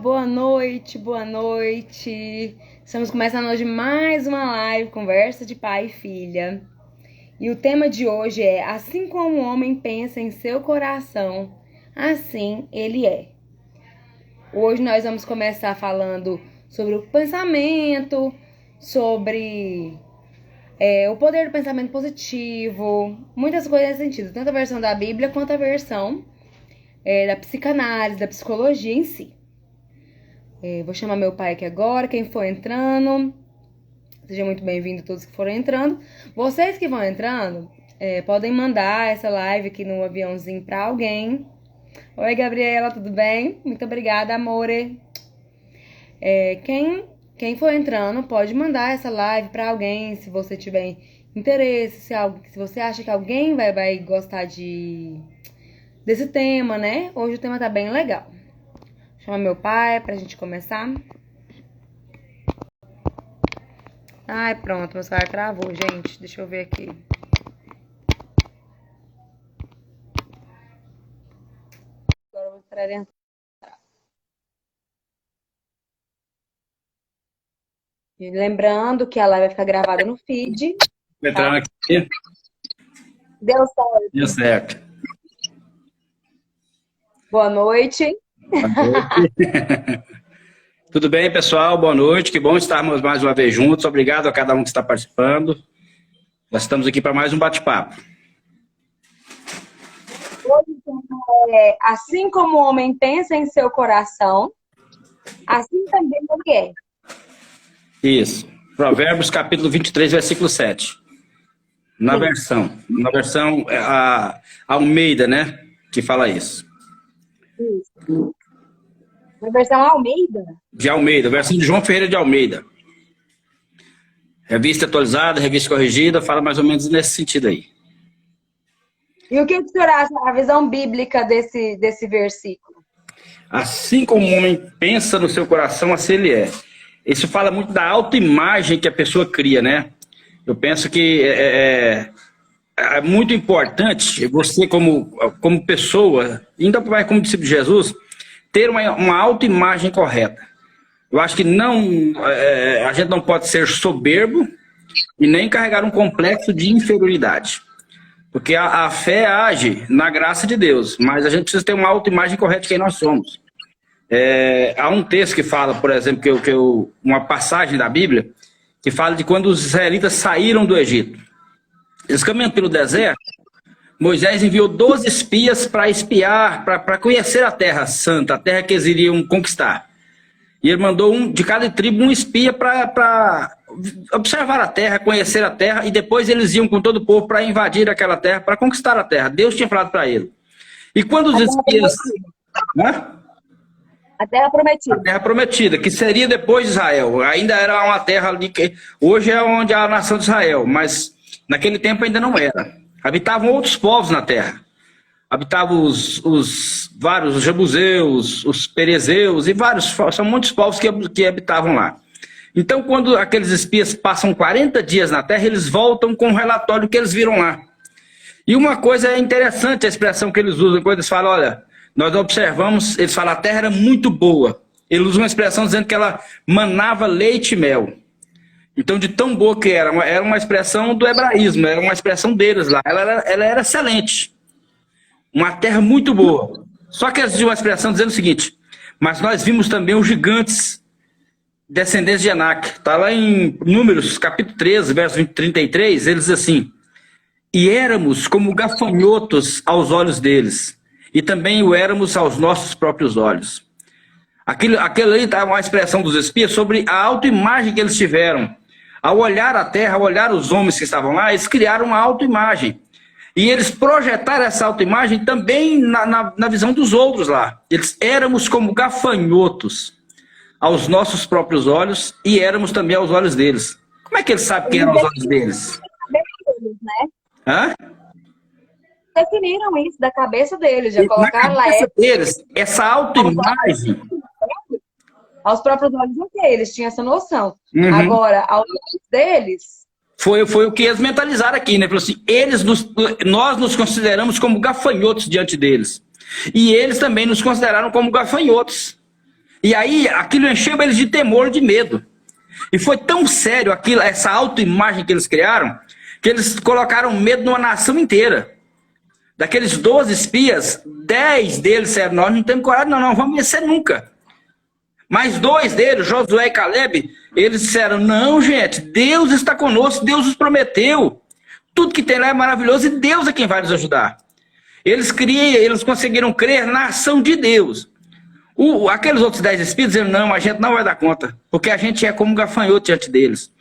boa noite, boa noite. Estamos começando hoje mais uma live, conversa de pai e filha. E o tema de hoje é: assim como o homem pensa em seu coração, assim ele é. Hoje nós vamos começar falando sobre o pensamento, sobre o poder do pensamento positivo, muitas coisas nesse sentido, tanto a versão da Bíblia quanto a versão da psicanálise, da psicologia em si. Vou chamar meu pai aqui agora, quem for entrando, seja muito bem-vindo todos que foram entrando. Vocês que vão entrando, podem mandar essa live aqui no aviãozinho pra alguém. Oi, Gabriela, tudo bem? Muito obrigada, amore. Quem for entrando, pode mandar essa live pra alguém, se você tiver interesse, se você acha que alguém vai gostar desse tema, né? Hoje o tema tá bem legal. Chama meu pai pra gente começar. Ai, pronto, meu celular travou, gente. Deixa eu ver aqui. Agora eu vou esperar ele entrar. E lembrando que a live vai ficar gravada no feed. Entrando aqui. Deu certo. Deu certo. Boa noite. Boa noite. Tudo bem, pessoal? Boa noite. Que bom estarmos mais uma vez juntos. Obrigado a cada um que está participando. Nós estamos aqui para mais um bate-papo. Hoje, assim como o homem pensa em seu coração, assim também ele é. Isso. Provérbios, capítulo 23, versículo 7. Na versão a Almeida, né? Que fala isso. Isso. Na versão Almeida? De Almeida, versão de João Ferreira de Almeida. Revista atualizada, revista corrigida, fala mais ou menos nesse sentido aí. E o que o senhor acha da visão bíblica desse versículo? Assim como o homem pensa no seu coração, assim ele é. Isso fala muito da autoimagem que a pessoa cria, né? Eu penso que é muito importante você, como pessoa, ainda mais como discípulo de Jesus, ter uma autoimagem correta. Eu acho que a gente não pode ser soberbo e nem carregar um complexo de inferioridade. Porque a fé age na graça de Deus, mas a gente precisa ter uma autoimagem correta de quem nós somos. Há um texto que fala, por exemplo, uma passagem da Bíblia, que fala de quando os israelitas saíram do Egito. Eles caminhando pelo deserto, Moisés enviou 12 espias para espiar, para conhecer a terra santa, a terra que eles iriam conquistar. E ele mandou de cada tribo um espia para observar a terra, conhecer a terra, e depois eles iam com todo o povo para invadir aquela terra, para conquistar a terra. Deus tinha falado para ele. E quando os espias... A terra prometida. A terra prometida, que seria depois de Israel. Ainda era uma terra ali que hoje é onde a nação de Israel, mas naquele tempo ainda não era. Habitavam outros povos na terra. Habitavam os jebuseus, os perezeus e vários, são muitos povos que habitavam lá. Então, quando aqueles espias passam 40 dias na terra, eles voltam com um relatório que eles viram lá. E uma coisa interessante, a expressão que eles usam, quando eles falam, olha, nós observamos, eles falam, a terra era muito boa. Eles usam uma expressão dizendo que ela manava leite e mel. Então, de tão boa que era uma expressão do hebraísmo, era uma expressão deles lá. Ela era excelente. Uma terra muito boa. Só que eles usam uma expressão dizendo o seguinte, mas nós vimos também os gigantes descendentes de Anak. Está lá em Números, capítulo 13, verso 33, eles dizem assim, e éramos como gafanhotos aos olhos deles, e também o éramos aos nossos próprios olhos. Aquilo ali está uma expressão dos espias sobre a autoimagem que eles tiveram. Ao olhar a terra, ao olhar os homens que estavam lá, eles criaram uma autoimagem. E eles projetaram essa autoimagem também na visão dos outros lá. Eles éramos como gafanhotos aos nossos próprios olhos e éramos também aos olhos deles. Como é que eles sabem quem eram os olhos deles? Né? Hã? Definiram isso da cabeça deles, já colocaram lá. Essa autoimagem. Aos próprios olhos deles, tinha essa noção. Uhum. Agora, aos olhos deles... Foi o que eles mentalizaram aqui, né? Falou assim, nós nos consideramos como gafanhotos diante deles. E eles também nos consideraram como gafanhotos. E aí aquilo encheu eles de temor, de medo. E foi tão sério aquilo, essa autoimagem que eles criaram, que eles colocaram medo numa nação inteira. Daqueles 12 espias, 10 deles disseram, nós não temos coragem, não vamos vencer nunca. Mas 2 deles, Josué e Caleb, eles disseram, não, gente, Deus está conosco, Deus nos prometeu. Tudo que tem lá é maravilhoso e Deus é quem vai nos ajudar. Eles conseguiram crer na ação de Deus. Aqueles outros 10 espíritos disseram, não, a gente não vai dar conta, porque a gente é como gafanhoto diante deles.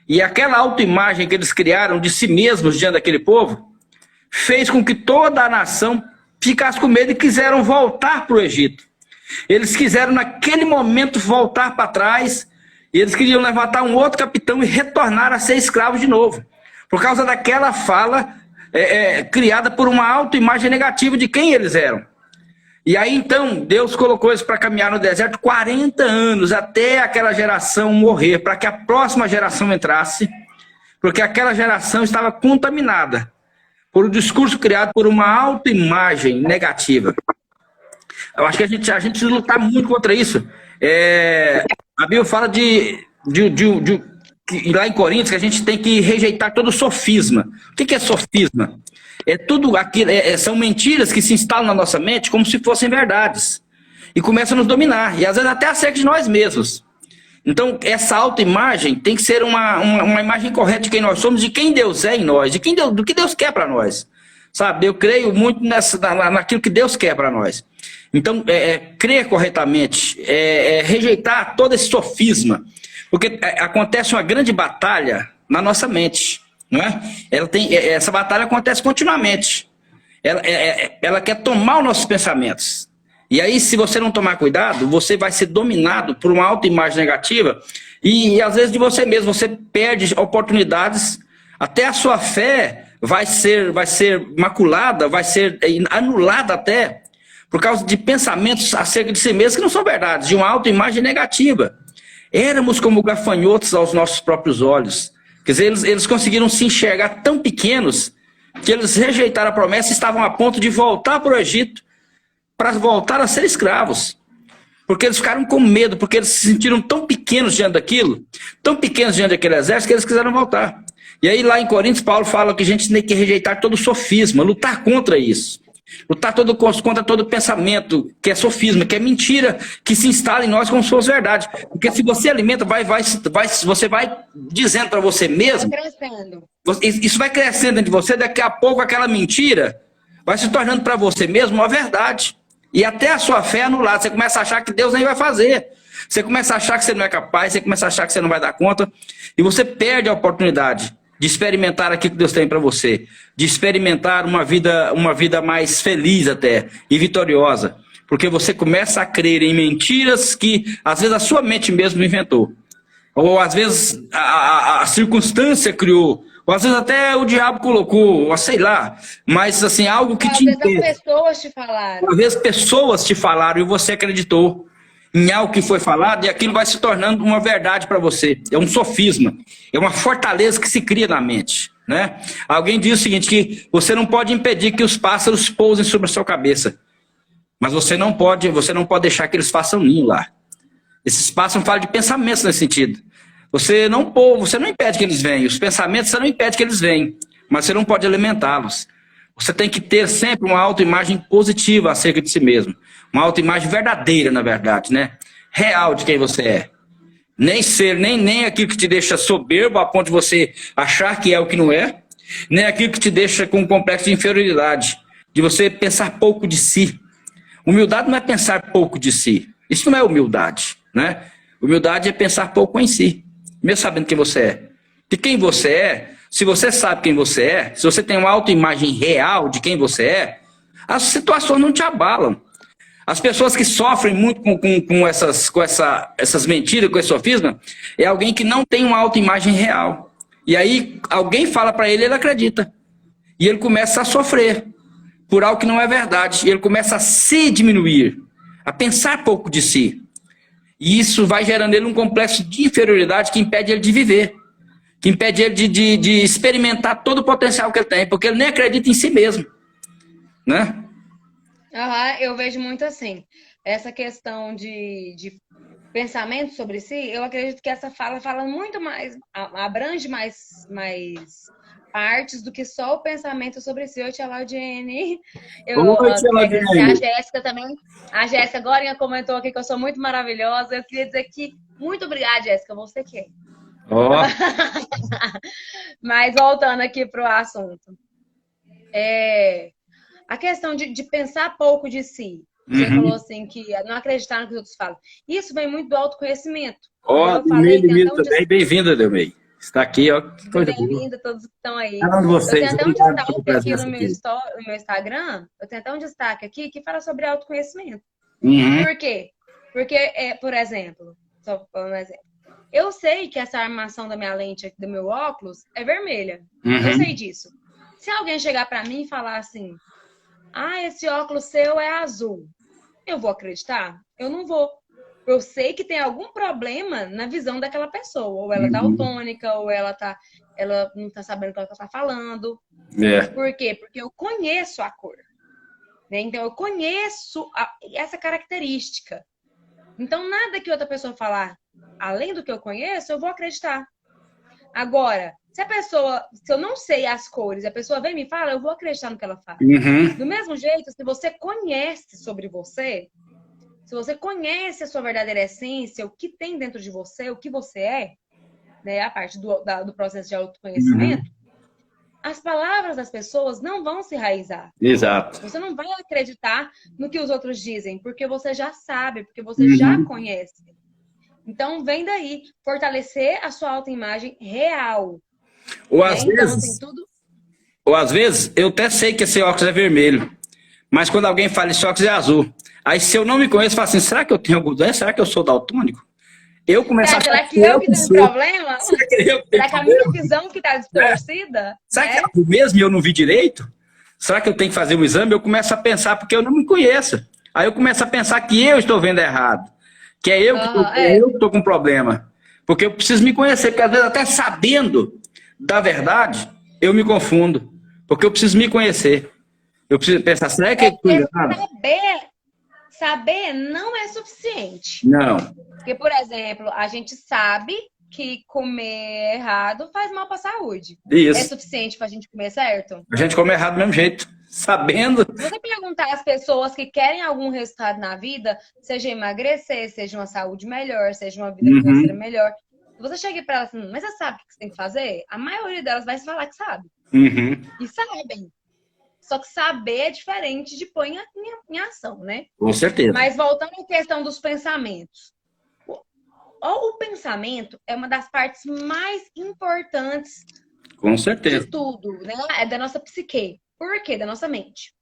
E aquela autoimagem que eles criaram de si mesmos diante daquele povo, fez com que toda a nação ficasse com medo e quiseram voltar para o Egito. Eles quiseram naquele momento voltar para trás, e eles queriam levantar um outro capitão e retornar a ser escravos de novo. Por causa daquela fala criada por uma autoimagem negativa de quem eles eram. E aí então Deus colocou eles para caminhar no deserto 40 anos, até aquela geração morrer, para que a próxima geração entrasse, porque aquela geração estava contaminada por um discurso criado por uma autoimagem negativa. Eu acho que a gente precisa lutar muito contra isso. A Bíblia fala lá em Coríntios, que a gente tem que rejeitar todo sofisma. O que é sofisma? Tudo aquilo, são mentiras que se instalam na nossa mente como se fossem verdades. E começam a nos dominar. E às vezes até acerca de nós mesmos. Então, essa autoimagem tem que ser uma imagem correta de quem nós somos, de quem Deus é em nós, do que Deus quer para nós. Sabe? Eu creio muito naquilo que Deus quer para nós. Então, crer corretamente, rejeitar todo esse sofisma. Porque acontece uma grande batalha na nossa mente, não é? Essa batalha acontece continuamente. Ela quer tomar os nossos pensamentos. E aí, se você não tomar cuidado, você vai ser dominado por uma autoimagem negativa e às vezes de você mesmo, você perde oportunidades, até a sua fé vai ser maculada, vai ser anulada até, por causa de pensamentos acerca de si mesmo que não são verdades, de uma autoimagem negativa. Éramos como gafanhotos aos nossos próprios olhos. Quer dizer, eles conseguiram se enxergar tão pequenos que eles rejeitaram a promessa e estavam a ponto de voltar para o Egito para voltar a ser escravos. Porque eles ficaram com medo, porque eles se sentiram tão pequenos diante daquilo, tão pequenos diante daquele exército, que eles quiseram voltar. E aí lá em Coríntios, Paulo fala que a gente tem que rejeitar todo sofisma, lutar contra isso. Lutar contra todo pensamento que é sofisma, que é mentira, que se instala em nós como se fosse verdade. Porque se você alimenta, você vai dizendo para você mesmo, isso vai crescendo dentro de você, daqui a pouco aquela mentira vai se tornando para você mesmo uma verdade. E até a sua fé é anulada. Você começa a achar que Deus nem vai fazer. Você começa a achar que você não é capaz, você começa a achar que você não vai dar conta. E você perde a oportunidade de experimentar aquilo que Deus tem para você. De experimentar uma vida mais feliz até, e vitoriosa. Porque você começa a crer em mentiras que, às vezes, a sua mente mesmo inventou. Ou, às vezes, a circunstância criou. Ou, às vezes, até o diabo colocou, ou sei lá. Mas, assim, algo que te... Às vezes as pessoas te falaram. Às vezes pessoas te falaram e você acreditou em algo que foi falado e aquilo vai se tornando uma verdade para você. É um sofisma. É uma fortaleza que se cria na mente, né? Alguém diz o seguinte, que você não pode impedir que os pássaros pousem sobre a sua cabeça. Mas você não pode deixar que eles façam ninho lá. Esses pássaros falam de pensamentos nesse sentido. Você não impede que eles venham. Os pensamentos você não impede que eles venham. Mas você não pode alimentá-los. Você tem que ter sempre uma autoimagem positiva acerca de si mesmo. Uma autoimagem verdadeira, na verdade, né? Real de quem você é. Nem aquilo que te deixa soberbo a ponto de você achar que é o que não é. Nem aquilo que te deixa com um complexo de inferioridade. De você pensar pouco de si. Humildade não é pensar pouco de si. Isso não é humildade, né? Humildade é pensar pouco em si. Mesmo sabendo quem você é. E quem você é... Se você sabe quem você é, se você tem uma autoimagem real de quem você é, as situações não te abalam. As pessoas que sofrem muito com essas mentiras, com esse sofisma, é alguém que não tem uma autoimagem real. E aí alguém fala para ele, ele acredita. E ele começa a sofrer por algo que não é verdade. E ele começa a se diminuir, a pensar pouco de si. E isso vai gerando nele um complexo de inferioridade que impede ele de viver. Que impede ele de experimentar todo o potencial que ele tem, porque ele nem acredita em si mesmo, né? Eu vejo muito assim, essa questão de pensamento sobre si, eu acredito que essa fala muito mais, abrange mais partes do que só o pensamento sobre si. Oi, tia Laudiene. Oi, tia Queria agradecer a Laudiane. Jéssica também. A Jéssica agora comentou aqui que eu sou muito maravilhosa. Eu queria dizer que muito obrigada, Jéssica. Você que é. Ó, Mas voltando aqui para o assunto. A questão de pensar pouco de si. Você falou uhum. assim que não acreditar no que os outros falam. Isso vem muito do autoconhecimento. Ó, Igual eu Delmei falei, tem Limito até um também. Bem-vinda, Delmei. Está aqui, ó, que coisa boa. bem-vindo a todos que estão aí. Falando de Eu tenho vocês, até um obrigado pela destaque aqui presença aqui. no meu Instagram. Eu tenho até um destaque aqui que fala sobre autoconhecimento. Uhum, Por quê? Porque, por exemplo, só falando um exemplo. Eu sei que essa armação da minha lente aqui, do meu óculos, é vermelha. Eu sei uhum, disso. Se alguém chegar para mim e falar assim, esse óculos seu é azul, eu vou acreditar? Eu não vou. Eu sei que tem algum problema na visão daquela pessoa. Ou ela tá uhum. autônica, ou ela não tá sabendo o que ela tá falando. É, Por quê? Porque eu conheço a cor. Né? Então, eu conheço essa característica. Então, nada que outra pessoa falar além do que eu conheço, eu vou acreditar. Agora, se eu não sei as cores, a pessoa vem e me fala, eu vou acreditar no que ela fala. uhum. Do mesmo jeito, se você conhece sobre você, se você conhece a sua verdadeira essência, o que tem dentro de você, o que você é, né, a parte do processo de Uhum. autoconhecimento, as palavras das pessoas não vão se enraizar. Exato. Você não vai acreditar no que os outros dizem, porque você já sabe, porque você já Uhum. conhece. Então, vem daí, fortalecer a sua autoimagem real. Ou Né? às Então, assim, vezes, tudo. ou às vezes, eu até sei que esse óculos é vermelho, mas quando alguém fala esse óculos é azul, aí se eu não me conheço, eu falo assim, será que eu tenho algum doença? Será que eu sou daltônico? Eu começo a achar Será que que eu eu que que tenho sou. problema? Será que eu que tenho Será que a minha problema? visão que está É. distorcida? Será que é Né? azul mesmo e eu não vi direito? Será que eu tenho que fazer um exame? Eu começo a pensar porque eu não me conheço. Aí eu começo a pensar que eu estou vendo errado, que é eu que Uhum, estou com problema. Porque eu preciso me conhecer, porque às vezes até sabendo da verdade, eu me confundo. Porque eu preciso me conhecer. Eu preciso pensar, será que eu estou é enganado? saber não é suficiente. Não. Porque, por exemplo, a gente sabe que comer errado faz mal para a saúde. É Isso. suficiente para a gente comer certo? A gente come errado do mesmo jeito. Sabendo. Se você perguntar às pessoas que querem algum resultado na vida, seja emagrecer, seja uma saúde melhor, seja uma vida financeira Uhum. melhor, se você chega para elas assim, mas você sabe o que você tem que fazer? A maioria delas vai falar que sabe. Uhum. E sabem. Só que saber é diferente de pôr em ação, né? Com certeza. Mas voltando à questão dos pensamentos. O pensamento é uma das partes mais importantes Com de certeza. tudo, né? É da nossa psique. Por quê? Da nossa mente.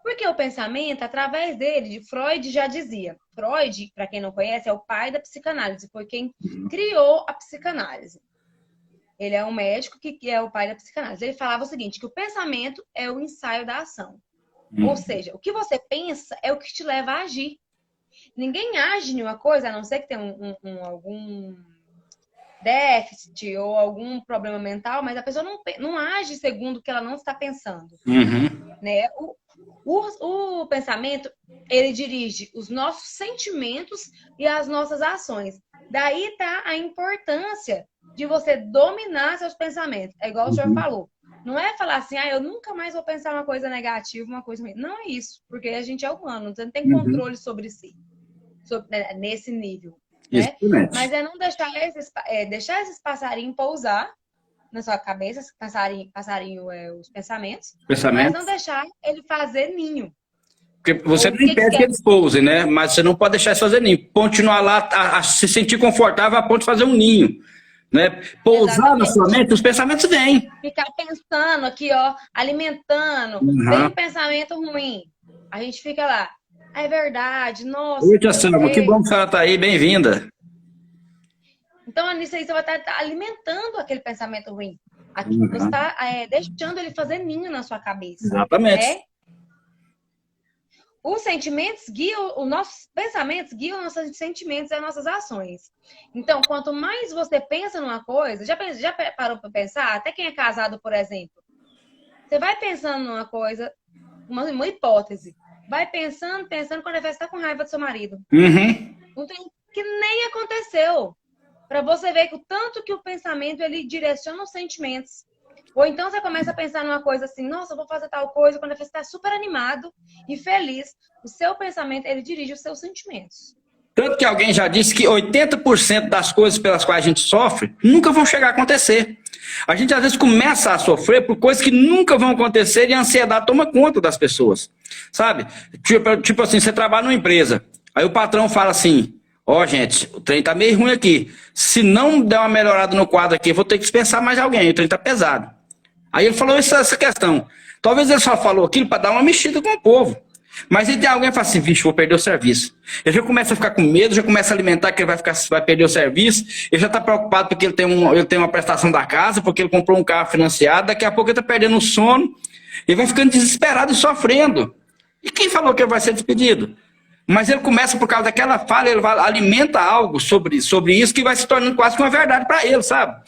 Porque o pensamento, através dele, de Freud já dizia. Freud, para quem não conhece, é o pai da psicanálise, foi quem criou a psicanálise. Ele é um médico que é o pai da psicanálise. Ele falava o seguinte, que o pensamento é o ensaio da ação. Ou seja, o que você pensa é o que te leva a agir. Ninguém age em uma coisa, a não ser que tenha algum déficit ou algum problema mental, mas a pessoa não age segundo o que ela não está pensando. Uhum. Né? O pensamento, ele dirige os nossos sentimentos e as nossas ações. Daí está a importância de você dominar seus pensamentos. É igual o senhor falou. Não é falar assim, eu nunca mais vou pensar uma coisa negativa, uma coisa ruim. Não é isso, porque a gente é humano, você não tem Uhum. controle sobre si, nesse nível. Né? Mas Exatamente. é não deixar esses passarinhos pousar na sua cabeça, passarinho os pensamentos, mas não Pensamento. deixar ele fazer ninho. Porque você O não que impede que quer eles pousem, né? Mas você não pode deixar eles fazerem ninho. Continuar lá a se sentir confortável a ponto de fazer um ninho. Né? Pousar na sua exatamente? mente, os pensamentos vêm. Ficar pensando aqui, ó, alimentando, vem Uhum. um pensamento ruim. A gente fica lá. É verdade, Oi, nossa. tia Selma, que bom que a senhora está aí, bem-vinda. Então, nisso aí você vai estar alimentando aquele pensamento ruim. Aqui, você Uhum. está deixando ele fazer ninho na sua cabeça, Exatamente. né? Os sentimentos guiam, os nossos pensamentos guiam nossos sentimentos e as nossas ações. Então, quanto mais você pensa numa coisa, já parou para pensar? Até quem é casado, por exemplo, você vai pensando numa coisa, uma hipótese, vai pensando, quando você está com raiva do seu marido. Uhum. Não tem que nem aconteceu. Para você ver que o tanto que o pensamento ele direciona os sentimentos. Ou então você começa a pensar numa coisa assim, nossa, eu vou fazer tal coisa, quando você está super animado e feliz, o seu pensamento ele dirige os seus sentimentos. Tanto que alguém já disse que 80% das coisas pelas quais a gente sofre nunca vão chegar a acontecer. A gente às vezes começa a sofrer por coisas que nunca vão acontecer e a ansiedade toma conta das pessoas. Sabe? Tipo assim, você trabalha numa empresa, aí o patrão fala assim, ó, gente, o trem tá meio ruim aqui. Se não der uma melhorada no quadro aqui, eu vou ter que dispensar mais alguém, o trem tá pesado. Aí ele falou essa questão. Talvez ele só falou aquilo para dar uma mexida com o povo. Mas aí tem alguém que fala assim, vixe, vou perder o serviço. Ele já começa a ficar com medo, já começa a alimentar que ele vai perder o serviço, ele já está preocupado porque ele tem uma prestação da casa, porque ele comprou um carro financiado, daqui a pouco ele está perdendo o sono, ele vai ficando desesperado e sofrendo. E quem falou que ele vai ser despedido? Mas ele começa por causa daquela fala, ele alimenta algo sobre isso que vai se tornando quase que uma verdade para ele, sabe?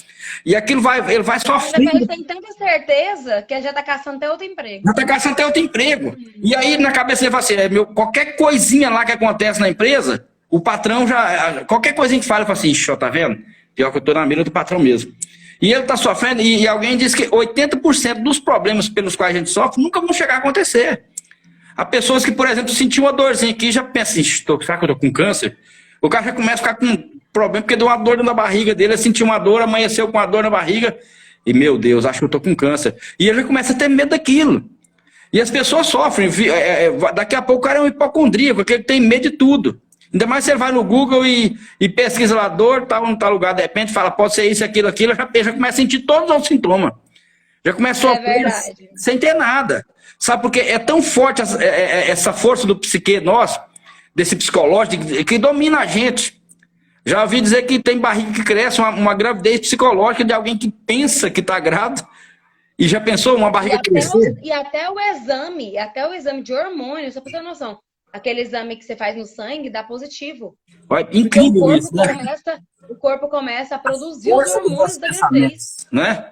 E aquilo ele vai sofrendo. Ele tem tanta certeza que ele já está caçando até outro emprego. Já está caçando até outro emprego. E aí na cabeça ele fala assim, qualquer coisinha lá que acontece na empresa, o patrão já, qualquer coisinha que fala, ele fala assim, ixi, ó, tá vendo? Pior que eu tô na mira do patrão mesmo. E ele está sofrendo, e alguém diz que 80% dos problemas pelos quais a gente sofre nunca vão chegar a acontecer. Há pessoas que, por exemplo, sentiu uma dorzinha aqui e já pensam assim, será que eu tô com câncer? O cara já começa a ficar com problema porque deu uma dor na barriga dele, ele sentiu uma dor, amanheceu com uma dor na barriga, e meu Deus, acho que eu tô com câncer. E ele já começa a ter medo daquilo. E as pessoas sofrem, daqui a pouco o cara é um hipocondríaco, porque ele tem medo de tudo. Ainda mais se ele vai no Google e pesquisa lá dor, tá em tal lugar, de repente fala, pode ser isso, aquilo, já começa a sentir todos os sintomas. Já começa a sofrer sem ter nada. Sabe, porque é tão forte essa força do psique nosso, desse psicológico, que domina a gente. Já ouvi dizer que tem barriga que cresce, uma gravidez psicológica de alguém que pensa que está grávida e já pensou uma barriga crescer. E até o exame de hormônio, só para ter noção, aquele exame que você faz no sangue dá positivo. Olha, incrível isso, né? O corpo começa a produzir os hormônios da gravidez. Né?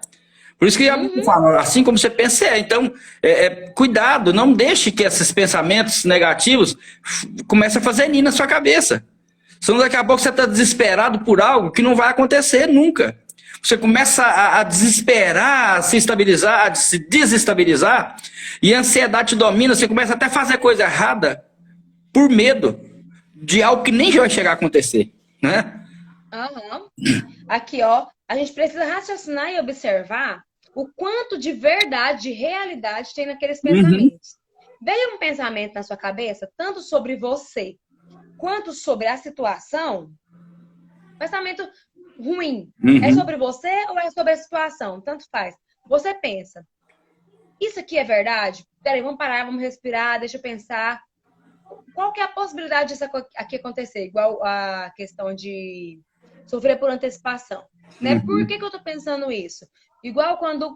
Por isso que assim como você pensa, então, cuidado, não deixe que esses pensamentos negativos comecem a fazer ninho na sua cabeça. Senão daqui a pouco você está desesperado por algo que não vai acontecer nunca. Você começa a desesperar, a se estabilizar, a se desestabilizar, e a ansiedade te domina, você começa até a fazer coisa errada por medo de algo que nem vai chegar a acontecer, né? Aqui, ó, a gente precisa raciocinar e observar o quanto de verdade, de realidade tem naqueles pensamentos. Veio um pensamento na sua cabeça, tanto sobre você, quanto sobre a situação, pensamento ruim. É sobre você ou é sobre a situação? Tanto faz. Você pensa, isso aqui é verdade? Peraí, vamos parar, vamos respirar, deixa eu pensar. Qual que é a possibilidade disso aqui acontecer? Igual a questão de sofrer por antecipação. Né? Por que eu tô pensando isso? Igual quando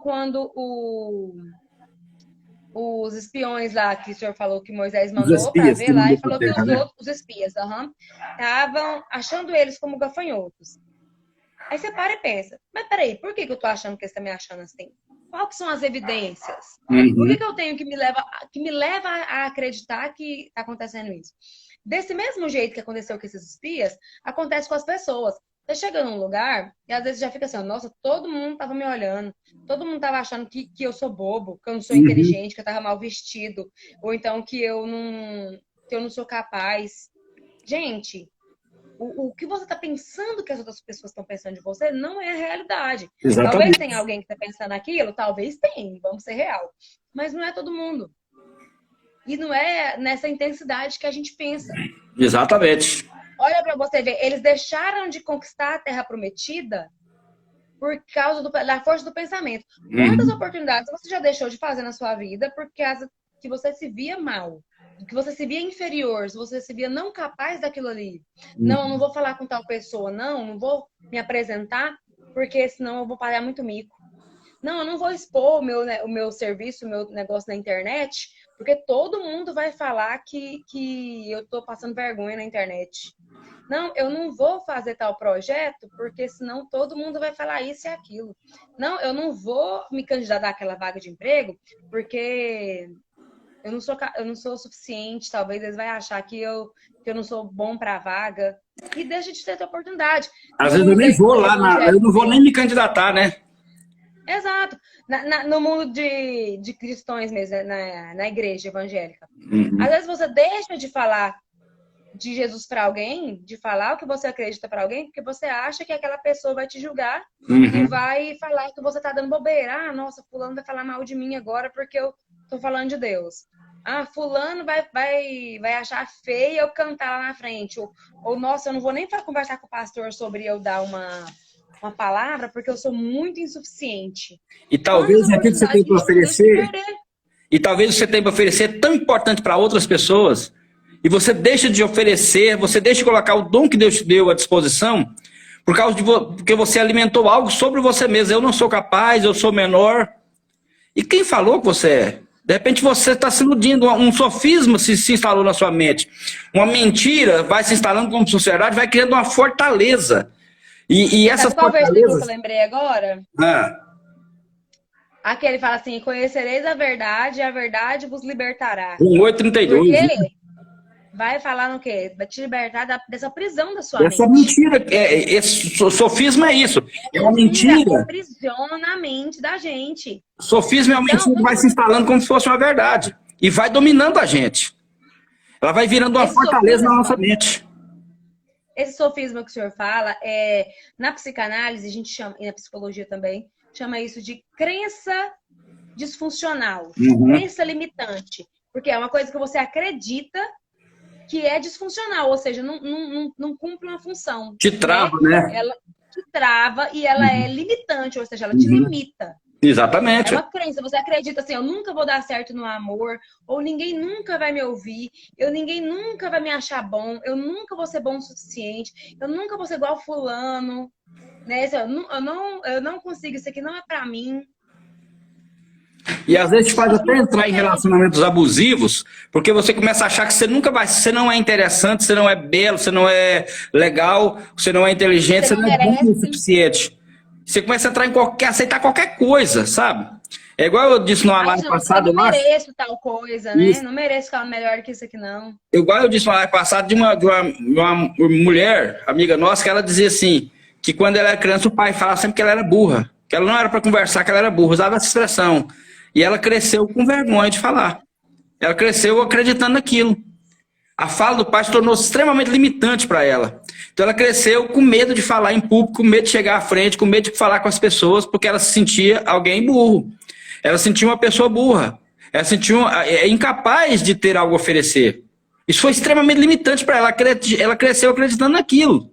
os espiões lá que o senhor falou que Moisés mandou para ver lá e falou que os espias estavam achando eles como gafanhotos. Aí você para e pensa, mas peraí, por que eu tô achando que eles estão me achando assim? Quais que são as evidências? Por que eu tenho que me leva a acreditar que está acontecendo isso? Desse mesmo jeito que aconteceu com esses espias, acontece com as pessoas. Você chega num lugar e às vezes já fica assim, nossa, todo mundo tava me olhando, todo mundo tava achando que eu sou bobo, que eu não sou inteligente, que eu tava mal vestido, ou então que eu não sou capaz. Gente, o que você tá pensando que as outras pessoas estão pensando de você não é a realidade. Exatamente. Talvez tenha alguém que tá pensando aquilo, talvez tem, vamos ser real. Mas não é todo mundo. E não é nessa intensidade que a gente pensa. Exatamente. Olha para você ver, eles deixaram de conquistar a Terra Prometida por causa da força do pensamento. Quantas oportunidades você já deixou de fazer na sua vida por causa que você se via mal, que você se via inferior, se você se via não capaz daquilo ali? Não, eu não vou falar com tal pessoa, não vou me apresentar, porque senão eu vou pagar muito mico. Não, eu não vou expor o meu serviço, o meu negócio na internet, porque todo mundo vai falar que eu tô passando vergonha na internet. Não, eu não vou fazer tal projeto, porque senão todo mundo vai falar isso e aquilo. Não, eu não vou me candidatar àquela vaga de emprego, porque eu não sou o suficiente, talvez eles vão achar que eu não sou bom para a vaga. e deixa de ter essa oportunidade. Às vezes eu nem vou lá, eu não vou nem me candidatar, né? Exato. No mundo de cristãos mesmo, na igreja evangélica. Uhum. Às vezes você deixa de falar de Jesus para alguém, de falar o que você acredita para alguém, porque você acha que aquela pessoa vai te julgar e vai falar que você tá dando bobeira. Ah, nossa, fulano vai falar mal de mim agora porque eu tô falando de Deus. Ah, fulano vai achar feio eu cantar lá na frente. Ou nossa, eu não vou nem conversar com o pastor sobre eu dar uma palavra porque eu sou muito insuficiente. E talvez aquilo que você tem para oferecer, tão importante para outras pessoas, e você deixa de oferecer, você deixa de colocar o dom que Deus te deu à disposição, por causa de porque você alimentou algo sobre você mesmo. Eu não sou capaz, eu sou menor. E quem falou que você é? De repente você está se iludindo, um sofisma se instalou na sua mente. Uma mentira vai se instalando como sociedade, vai criando uma fortaleza. E essas qual fortalezas... versículo que eu lembrei agora? Ah. Aquele fala assim, conhecereis a verdade e a verdade vos libertará. 1:32. Porque vai falar no quê? Vai te libertar dessa prisão da sua mente. Essa mentira, esse sofisma é isso. É uma mentira. Aprisiona a mente da gente. Sofisma é uma mentira que vai se instalando como se fosse uma verdade. E vai dominando a gente. Ela vai virando uma fortaleza na nossa mente. Esse sofisma que o senhor fala, na psicanálise, a gente chama, e na psicologia também, chama isso de crença disfuncional. Crença limitante. Porque é uma coisa que você acredita que é disfuncional, ou seja, não cumpre uma função. Te trava, né? Ela te trava e ela é limitante, ou seja, ela te limita. Exatamente. É uma crença, você acredita assim, eu nunca vou dar certo no amor, ou ninguém nunca vai me ouvir, ninguém nunca vai me achar bom, eu nunca vou ser bom o suficiente, eu nunca vou ser igual fulano, né? Eu não consigo, isso aqui não é pra mim. E às vezes faz até entrar em relacionamentos abusivos, porque você começa a achar que você nunca vai, você não é interessante, você não é belo, você não é legal, você não é inteligente, você não é bom o suficiente. Você começa a entrar aceitar qualquer coisa, sabe? É igual eu disse numa live passada. Eu não mereço tal coisa, né? Isso. Não mereço ficar melhor que isso aqui, não. Igual eu disse numa live passada de uma mulher, amiga nossa, que ela dizia assim, que quando ela era criança o pai falava sempre que ela era burra, que ela não era para conversar, que ela era burra, usava essa expressão. E ela cresceu com vergonha de falar. Ela cresceu acreditando naquilo. A fala do pai se tornou extremamente limitante para ela. Então ela cresceu com medo de falar em público, com medo de chegar à frente, com medo de falar com as pessoas, porque ela se sentia alguém burro. Ela se sentia uma pessoa burra. Ela se sentia incapaz de ter algo a oferecer. Isso foi extremamente limitante para ela. Ela cresceu acreditando naquilo.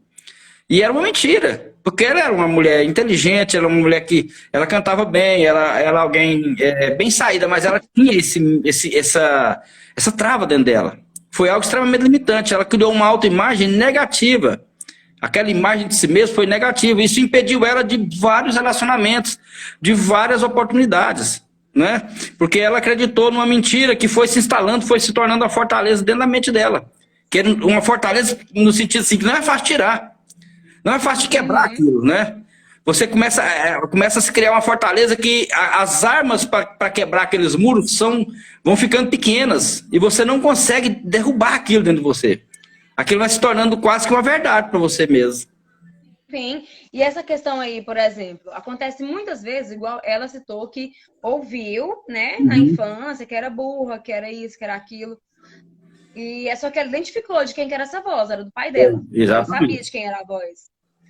E era uma mentira. Porque ela era uma mulher inteligente, ela era uma mulher que ela cantava bem, ela era alguém bem saída, mas ela tinha essa trava dentro dela. Foi algo extremamente limitante. Ela criou uma autoimagem negativa. Aquela imagem de si mesma foi negativa. Isso impediu ela de vários relacionamentos, de várias oportunidades, né? Porque ela acreditou numa mentira que foi se instalando, foi se tornando uma fortaleza dentro da mente dela. Que era uma fortaleza no sentido assim, que não é fácil tirar. Não é fácil de quebrar aquilo, né? Você começa a se criar uma fortaleza que as armas para quebrar aqueles muros vão ficando pequenas e você não consegue derrubar aquilo dentro de você. Aquilo vai se tornando quase que uma verdade para você mesmo. Sim, e essa questão aí, por exemplo, acontece muitas vezes, igual ela citou, que ouviu, né, na infância, que era burra, que era isso, que era aquilo. E é só que ela identificou de quem que era essa voz, era do pai dela. Ela sabia de quem era a voz.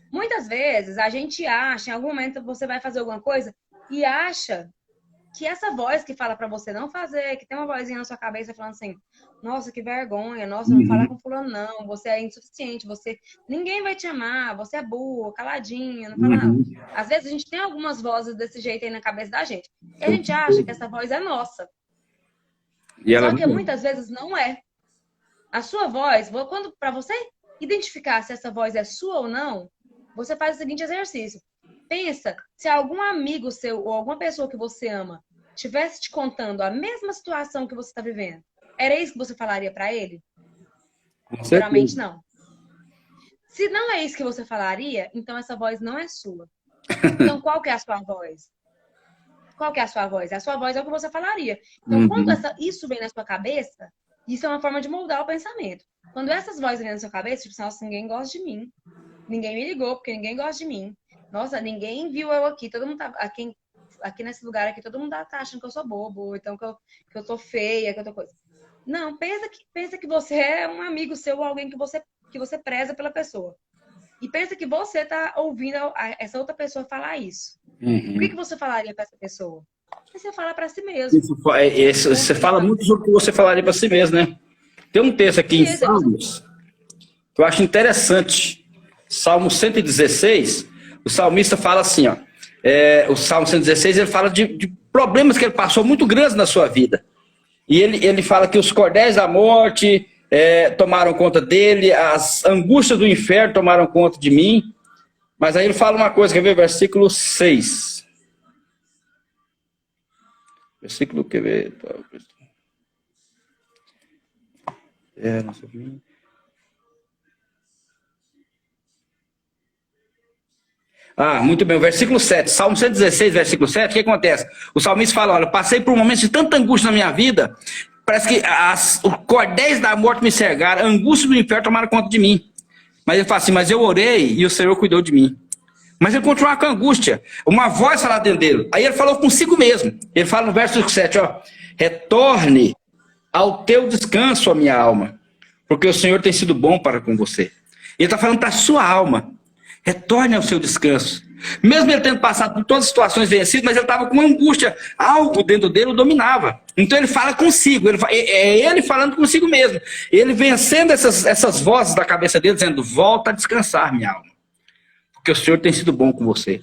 Muitas vezes a gente acha, em algum momento você vai fazer alguma coisa e acha que essa voz que fala pra você não fazer, que tem uma vozinha na sua cabeça falando assim, nossa, que vergonha, nossa, não fala com fulano não, você é insuficiente, ninguém vai te amar, você é burro, caladinha, não fala não. Às vezes a gente tem algumas vozes desse jeito aí na cabeça da gente. E a gente acha que essa voz é nossa. Só que muitas vezes não é. A sua voz, para você identificar se essa voz é sua ou não, você faz o seguinte exercício. Pensa, se algum amigo seu ou alguma pessoa que você ama estivesse te contando a mesma situação que você está vivendo, era isso que você falaria para ele? Geralmente não. Se não é isso que você falaria, então essa voz não é sua. Então qual que é a sua voz? Qual que é a sua voz? A sua voz é o que você falaria. Então quando isso vem na sua cabeça, Isso é uma forma de moldar o pensamento. Quando essas vozes vêm na sua cabeça, tipo, nossa, ninguém gosta de mim. Ninguém me ligou, porque ninguém gosta de mim. Nossa, ninguém viu eu aqui. Todo mundo tá aqui nesse lugar aqui, todo mundo tá achando que eu sou bobo, então que eu tô feia, que eu tô coisa. Não, pensa que você é um amigo seu, alguém que você preza pela pessoa. E pensa que você tá ouvindo essa outra pessoa falar isso. O que você falaria para essa pessoa? Você fala para si mesmo. Você fala muito sobre o que você falaria para si mesmo, né? Tem um texto aqui em Salmos que eu acho interessante. Salmo 116, o salmista fala assim, ó. O Salmo 116, ele fala de problemas que ele passou muito grandes na sua vida. E ele fala que os cordéis da morte tomaram conta dele, as angústias do inferno tomaram conta de mim. Mas aí ele fala uma coisa, quer ver? Versículo 6. Versículo, quer ver? Não sei. Muito bem, o versículo 7, Salmo 116, versículo 7, o que acontece? O salmista fala, olha, passei por um momento de tanta angústia na minha vida, parece que os cordéis da morte me cercaram, a angústia do inferno tomaram conta de mim. Mas ele fala assim, mas eu orei e o Senhor cuidou de mim. Mas ele continuava com angústia, uma voz falava dentro dele. Aí ele falou consigo mesmo, ele fala no verso 7, ó, retorne ao teu descanso, a minha alma, porque o Senhor tem sido bom para com você. Ele está falando para a sua alma, retorne ao seu descanso. Mesmo ele tendo passado por todas as situações vencidas, mas ele estava com angústia, algo dentro dele o dominava. Então ele fala consigo, é ele falando consigo mesmo. Ele vencendo essas vozes da cabeça dele, dizendo, volta a descansar, minha alma, porque o Senhor tem sido bom com você.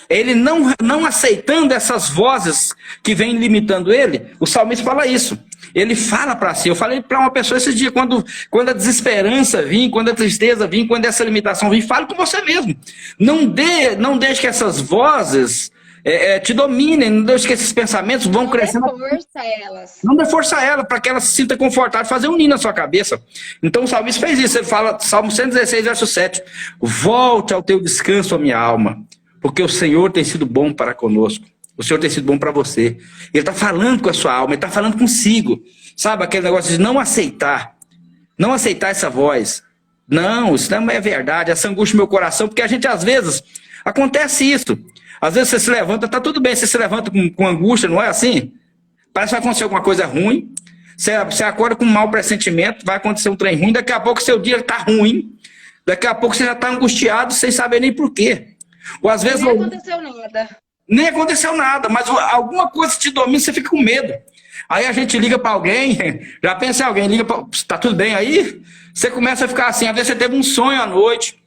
Ele não aceitando essas vozes que vêm limitando ele, o salmista fala isso. Ele fala para si, eu falei para uma pessoa esse dia, quando a desesperança vir, quando a tristeza vir, quando essa limitação vir, fale com você mesmo. Não deixe que essas vozes te dominem, não deixe que esses pensamentos vão crescendo. Não dê força a elas. Não dê força a ela, para que ela se sinta confortável, fazer um ninho na sua cabeça. Então o salmista fez isso, ele fala, Salmo 116, verso 7, volte ao teu descanso, a minha alma, porque o Senhor tem sido bom para conosco. O Senhor tem sido bom para você. Ele está falando com a sua alma, ele está falando consigo. Sabe aquele negócio de não aceitar essa voz. Não, isso não é verdade, essa angústia no meu coração, porque a gente às vezes, acontece isso. Às vezes você se levanta, tá tudo bem, você se levanta com angústia, não é assim? Parece que vai acontecer alguma coisa ruim, você acorda com um mau pressentimento, vai acontecer um trem ruim, daqui a pouco seu dia está ruim, daqui a pouco você já está angustiado, sem saber nem por quê. Ou às vezes... Nem aconteceu nada. Nem aconteceu nada, mas alguma coisa te domina, você fica com medo. Aí a gente liga para alguém, já pensa em alguém, liga para... Tá tudo bem aí? Você começa a ficar assim, às vezes você teve um sonho à noite,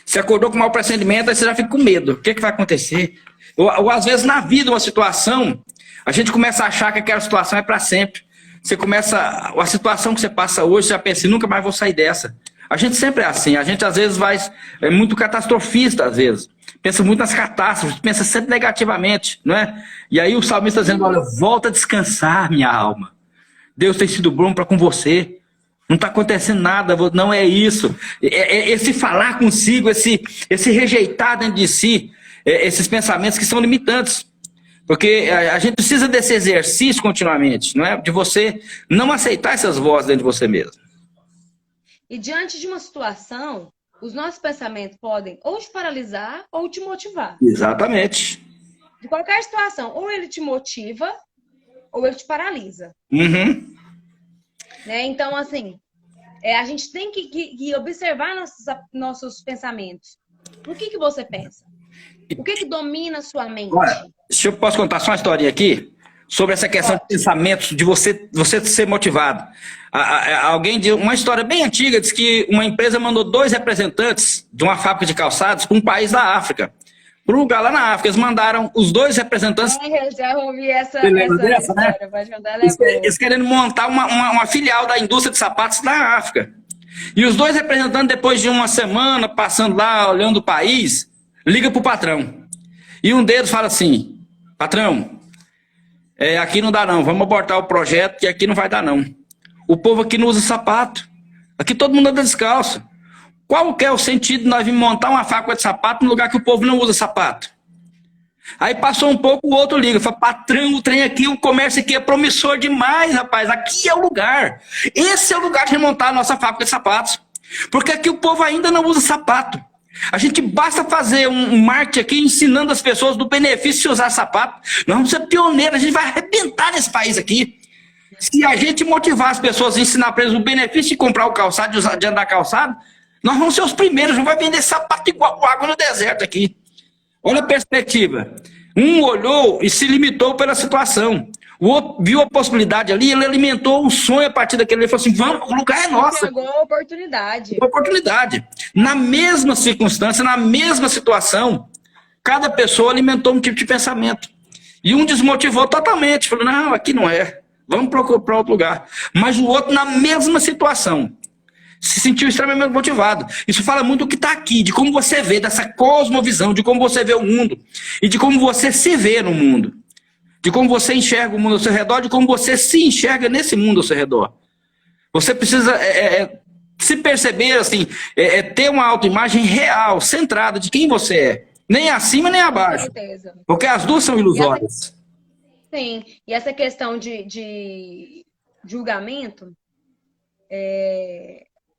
você acordou com mau pressentimento, aí você já fica com medo. O que vai acontecer? Ou às vezes na vida, uma situação, a gente começa a achar que aquela situação é para sempre. Você começa, a situação que você passa hoje, você já pensa, nunca mais vou sair dessa. A gente sempre é assim, a gente às vezes é muito catastrofista, às vezes. Pensa muito nas catástrofes, pensa sempre negativamente, não é? E aí o salmista está dizendo, olha, volta a descansar, minha alma. Deus tem sido bom para com você. Não está acontecendo nada, não é isso. Esse falar consigo, esse rejeitar dentro de si, esses pensamentos que são limitantes. Porque a gente precisa desse exercício continuamente, não é? De você não aceitar essas vozes dentro de você mesmo. E diante de uma situação, os nossos pensamentos podem ou te paralisar ou te motivar. Exatamente. De qualquer situação, ou ele te motiva ou ele te paralisa. Uhum. Né? Então, assim, a gente tem que observar nossos pensamentos. O que você pensa? O que domina a sua mente? Olha, posso contar só uma historinha aqui? Sobre essa questão de pensamentos, de você ser motivado. Alguém de uma história bem antiga diz que uma empresa mandou 2 representantes de uma fábrica de calçados para um país da África. Para um lugar lá na África. Eles mandaram os 2 representantes. Eu já ouvi essa história, né? Pode mandar, eles querendo montar uma filial da indústria de sapatos na África. E os 2 representantes, depois de uma semana, passando lá, olhando o país, liga para o patrão. E um deles fala assim, patrão, aqui não dá não, vamos abortar o projeto que aqui não vai dar não. O povo aqui não usa sapato, aqui todo mundo anda descalço. Qual que é o sentido de nós virmos montar uma fábrica de sapato no lugar que o povo não usa sapato? Aí passou um pouco, o outro liga, fala, patrão, o trem aqui, o comércio aqui é promissor demais, rapaz, aqui é o lugar. Esse é o lugar de remontar a nossa fábrica de sapatos. Porque aqui o povo ainda não usa sapato. A gente basta fazer um marketing aqui ensinando as pessoas do benefício de usar sapato. Nós vamos ser pioneiros, a gente vai arrebentar nesse país aqui. Se a gente motivar as pessoas a ensinar para eles o benefício de comprar o calçado, de andar calçado, nós vamos ser os primeiros, não vai vender sapato igual água no deserto aqui. Olha a perspectiva. Um olhou e se limitou pela situação. O outro viu a possibilidade ali, ele alimentou um sonho a partir daquele. Ele falou assim: vamos, o lugar é nosso. Pegou a oportunidade. Uma oportunidade. Na mesma circunstância, na mesma situação, cada pessoa alimentou um tipo de pensamento. E um desmotivou totalmente. Falou: não, aqui não é. Vamos procurar outro lugar. Mas o outro, na mesma situação, se sentiu extremamente motivado. Isso fala muito do que está aqui, de como você vê, dessa cosmovisão, de como você vê o mundo e de como você se vê no mundo, de como você enxerga o mundo ao seu redor, de como você se enxerga nesse mundo ao seu redor. Você precisa se perceber, assim, ter uma autoimagem real, centrada de quem você é. Nem acima, nem abaixo. Com certeza. Porque as duas são ilusórias. Sim, e essa questão de julgamento,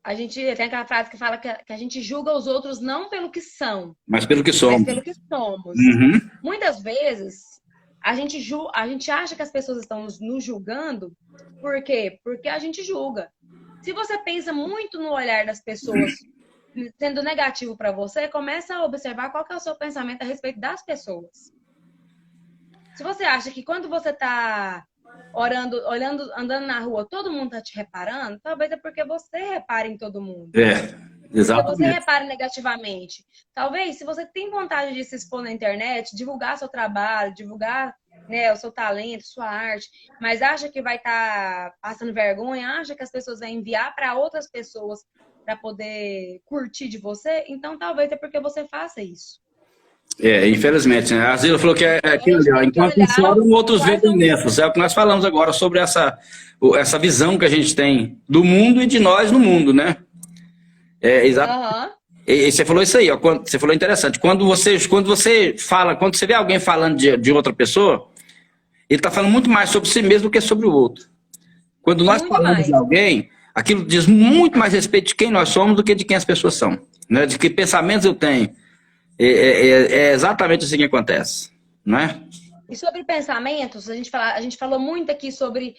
a gente tem aquela frase que fala que a gente julga os outros não pelo que são, mas pelo que somos. mas pelo que somos. Uhum. Muitas vezes, a gente acha que as pessoas estão nos julgando, por quê? Porque a gente julga. Se você pensa muito no olhar das pessoas sendo negativo para você, começa a observar qual que é o seu pensamento a respeito das pessoas. Se você acha que quando você está orando, olhando, andando na rua, todo mundo está te reparando, talvez é porque você repara em todo mundo. Exatamente. Porque você repara negativamente. Talvez, se você tem vontade de se expor na internet, divulgar seu trabalho, divulgar, né, o seu talento, sua arte, mas acha que vai estar passando vergonha, acha que as pessoas vão enviar para outras pessoas para poder curtir de você, então talvez é porque você faça isso. Infelizmente, né? A Zila falou que é aquilo ali, ó, enquanto uns choram, outros vendem lenços. É o que nós falamos agora sobre essa visão que a gente tem do mundo e de nós no mundo, né? Exato. Uhum. E você falou isso aí, ó, você falou interessante. Quando você fala, quando você vê alguém falando de outra pessoa, ele está falando muito mais sobre si mesmo do que sobre o outro. Quando nós falamos de alguém, aquilo diz muito mais respeito de quem nós somos do que de quem as pessoas são, né? De que pensamentos eu tenho. É exatamente assim que acontece, não é? E sobre pensamentos, a gente falou muito aqui sobre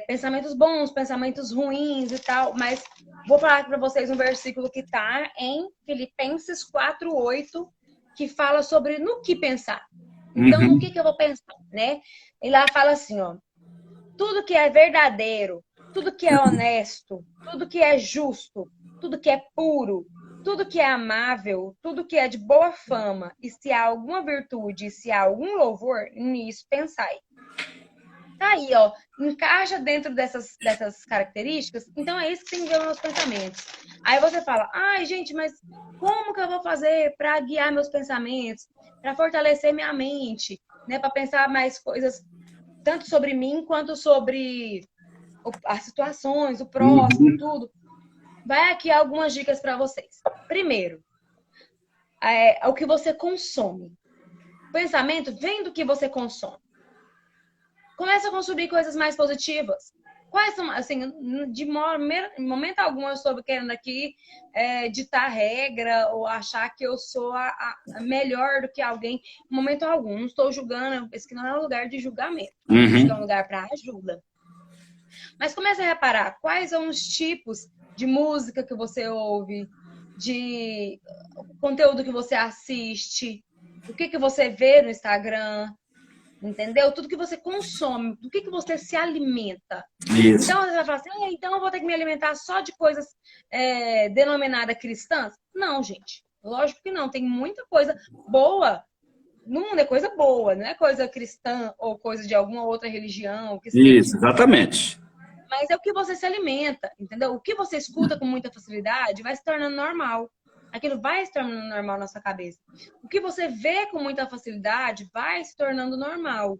pensamentos bons, pensamentos ruins e tal, mas vou falar para vocês um versículo que está em Filipenses 4:8, que fala sobre no que pensar. Então, no que eu vou pensar, né? E lá fala assim, ó: tudo que é verdadeiro, tudo que é honesto, tudo que é justo, tudo que é puro, tudo que é amável, tudo que é de boa fama, e se há alguma virtude, se há algum louvor, nisso pensai. Tá aí, ó, encaixa dentro dessas características, então é isso que tem que ver nos meus pensamentos. Aí você fala: ai, gente, mas como que eu vou fazer para guiar meus pensamentos, para fortalecer minha mente, né, para pensar mais coisas, tanto sobre mim quanto sobre as situações, o próximo, tudo. Vai aqui algumas dicas para vocês. Primeiro, o que você consome. O pensamento vem do que você consome. Começa a consumir coisas mais positivas. Quais são, assim, de momento algum eu estou querendo aqui ditar regra ou achar que eu sou a melhor do que alguém. Em momento algum, não estou julgando. Esse aqui não é um lugar de julgamento. Esse é um lugar para ajuda. Mas comece a reparar quais são os tipos de música que você ouve, de conteúdo que você assiste, o que você vê no Instagram, entendeu? Tudo que você consome, do que você se alimenta. Isso. Então, você vai falar assim: então eu vou ter que me alimentar só de coisas denominadas cristãs? Não, gente. Lógico que não. Tem muita coisa boa. No mundo é coisa boa, não é coisa cristã ou coisa de alguma outra religião. Que seja. Isso, exatamente. Mas é o que você se alimenta, entendeu? O que você escuta com muita facilidade vai se tornando normal. Aquilo vai se tornando normal na sua cabeça. O que você vê com muita facilidade vai se tornando normal.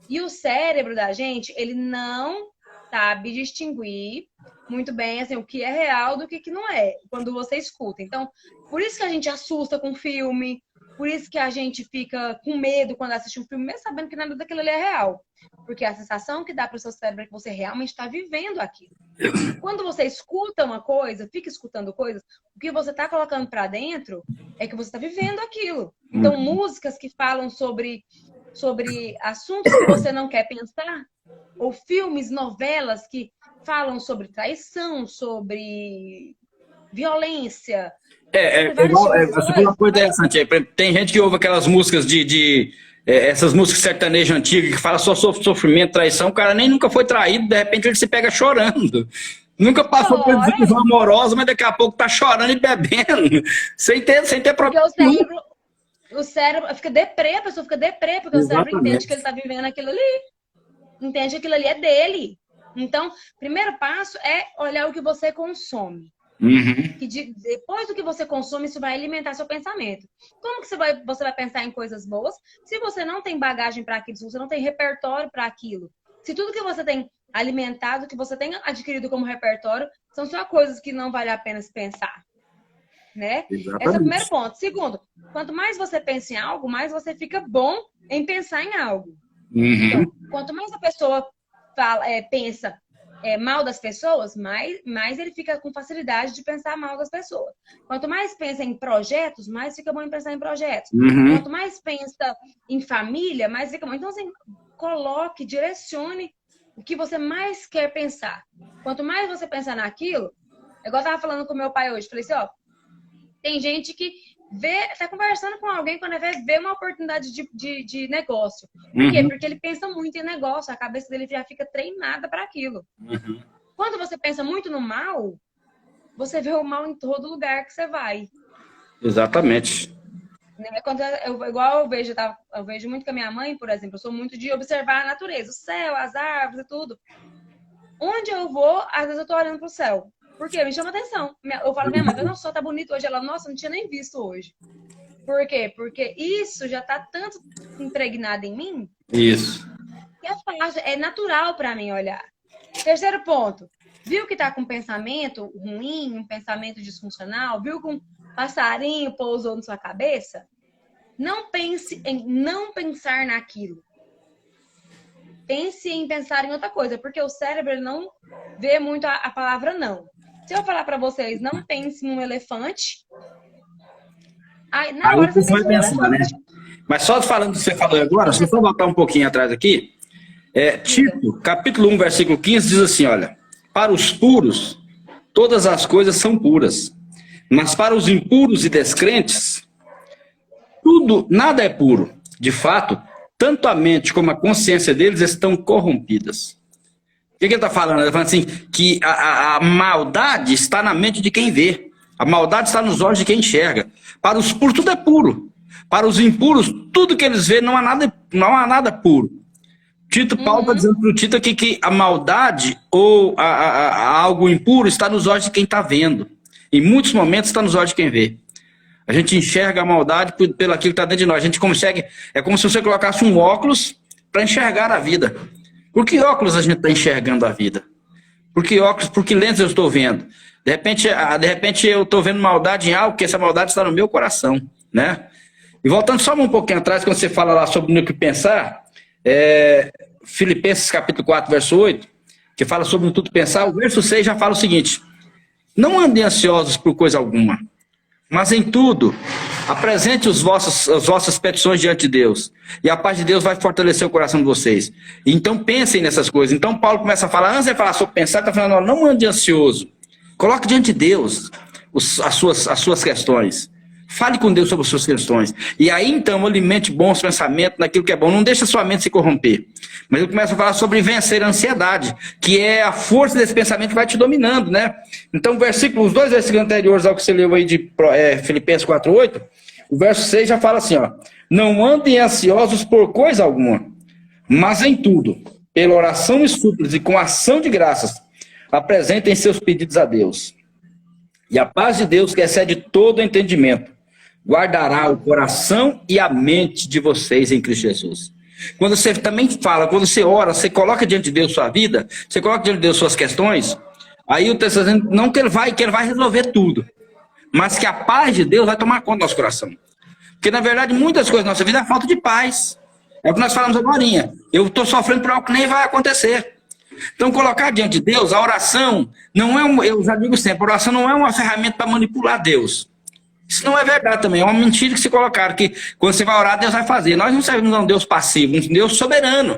E o cérebro da gente, ele não sabe distinguir muito bem assim, o que é real do que não é, quando você escuta. Então, por isso que a gente assusta com filme, Por isso que a gente fica com medo quando assiste um filme, mesmo sabendo que nada daquilo ali é real. Porque a sensação que dá para o seu cérebro é que você realmente está vivendo aquilo. Quando você escuta uma coisa, fica escutando coisas, o que você está colocando para dentro é que você está vivendo aquilo. Então, músicas que falam sobre assuntos que você não quer pensar, ou filmes, novelas que falam sobre traição, sobre violência. Você falou uma coisa interessante aí. Tem gente que ouve aquelas músicas essas músicas sertanejas antigas que falam só sobre sofrimento, traição. O cara nem nunca foi traído, de repente ele se pega chorando. Nunca passou por desilusão amorosa, mas daqui a pouco tá chorando e bebendo. Sem ter problema. Porque o cérebro fica deprê, a pessoa fica deprê, porque o cérebro entende que ele tá vivendo aquilo ali. Entende que aquilo ali é dele. Então, primeiro passo é olhar o que você consome. Que depois do que você consome, isso vai alimentar seu pensamento. Como que você vai pensar em coisas boas se você não tem bagagem para aquilo, se você não tem repertório para aquilo? Se tudo que você tem alimentado, que você tem adquirido como repertório, são só coisas que não vale a pena se pensar. Né? Esse é o primeiro ponto. Segundo, quanto mais você pensa em algo, mais você fica bom em pensar em algo. Então, quanto mais a pessoa pensa mal das pessoas, mais ele fica com facilidade de pensar mal das pessoas. Quanto mais pensa em projetos, mais fica bom em pensar em projetos. Quanto mais pensa em família, mais fica bom. Então, assim, coloque, direcione o que você mais quer pensar. Quanto mais você pensar naquilo, igual eu estava falando com meu pai hoje, falei assim, ó, tem gente que tá conversando com alguém quando vê uma oportunidade de negócio. Por quê? Porque ele pensa muito em negócio, a cabeça dele já fica treinada para aquilo. Quando você pensa muito no mal, você vê o mal em todo lugar que você vai. Exatamente. Igual eu vejo muito com a minha mãe, por exemplo, eu sou muito de observar a natureza, o céu, as árvores e tudo. Onde eu vou, às vezes eu tô olhando pro céu. Por quê? Me chama atenção. Eu falo, minha mãe, nossa, só tá bonito hoje. Ela, nossa, não tinha nem visto hoje. Por quê? Porque isso já tá tanto impregnado em mim. Isso. Que é natural pra mim olhar. Terceiro ponto. Viu que tá com um pensamento ruim, um pensamento disfuncional? Viu que um passarinho pousou na sua cabeça? Não pense em não pensar naquilo. Pense em pensar em outra coisa. Porque o cérebro não vê muito a palavra não. Se eu falar pra vocês, não pense num elefante, aí na hora você vai pensar, né? Mas só falando o que você falou agora, deixa eu só voltar um pouquinho atrás aqui. Tito, capítulo 1, versículo 15, diz assim, olha, para os puros, todas as coisas são puras, mas para os impuros e descrentes, nada é puro. De fato, tanto a mente como a consciência deles estão corrompidas. O que ele está falando? Ele está falando assim, que a maldade está na mente de quem vê. A maldade está nos olhos de quem enxerga. Para os puros, tudo é puro. Para os impuros, tudo que eles veem, não há nada puro. Paulo está dizendo para o Tito aqui que a maldade ou algo impuro está nos olhos de quem está vendo. Em muitos momentos está nos olhos de quem vê. A gente enxerga a maldade pelo aquilo que está dentro de nós. A gente consegue, é como se você colocasse um óculos para enxergar a vida. Por que óculos a gente está enxergando a vida? Por que óculos, por que lentes eu estou vendo? De repente eu estou vendo maldade em algo, porque essa maldade está no meu coração, né? E voltando só um pouquinho atrás, quando você fala lá sobre o que pensar, Filipenses capítulo 4, verso 8, que fala sobre tudo pensar, o verso 6 já fala o seguinte, não andem ansiosos por coisa alguma, mas em tudo, apresente as vossas petições diante de Deus. E a paz de Deus vai fortalecer o coração de vocês. Então pensem nessas coisas. Então Paulo começa a falar, antes de falar sobre pensar, ele está falando, não ande ansioso. Coloque diante de Deus as suas questões. Fale com Deus sobre as suas questões. E aí então alimente bons pensamentos naquilo que é bom. Não deixe a sua mente se corromper. Mas ele começa a falar sobre vencer a ansiedade, que é a força desse pensamento que vai te dominando, né? Então os dois versículos anteriores ao que você leu aí de Filipenses 4:8, o verso 6 já fala assim, ó, não andem ansiosos por coisa alguma, mas em tudo, pela oração e súplicas e com ação de graças, apresentem seus pedidos a Deus. E a paz de Deus, que excede todo entendimento, guardará o coração e a mente de vocês em Cristo Jesus. Quando você também fala, quando você ora, você coloca diante de Deus sua vida, você coloca diante de Deus suas questões, aí o texto está dizendo, não que ele vai resolver tudo, mas que a paz de Deus vai tomar conta do nosso coração. Porque, na verdade, muitas coisas na nossa vida é falta de paz. É o que nós falamos agora. Eu estou sofrendo por algo que nem vai acontecer. Então, colocar diante de Deus, a oração não é eu já digo sempre, a oração não é uma ferramenta para manipular Deus. Isso não é verdade também, é uma mentira que se colocaram, que quando você vai orar, Deus vai fazer. Nós não servimos a um Deus passivo, um Deus soberano.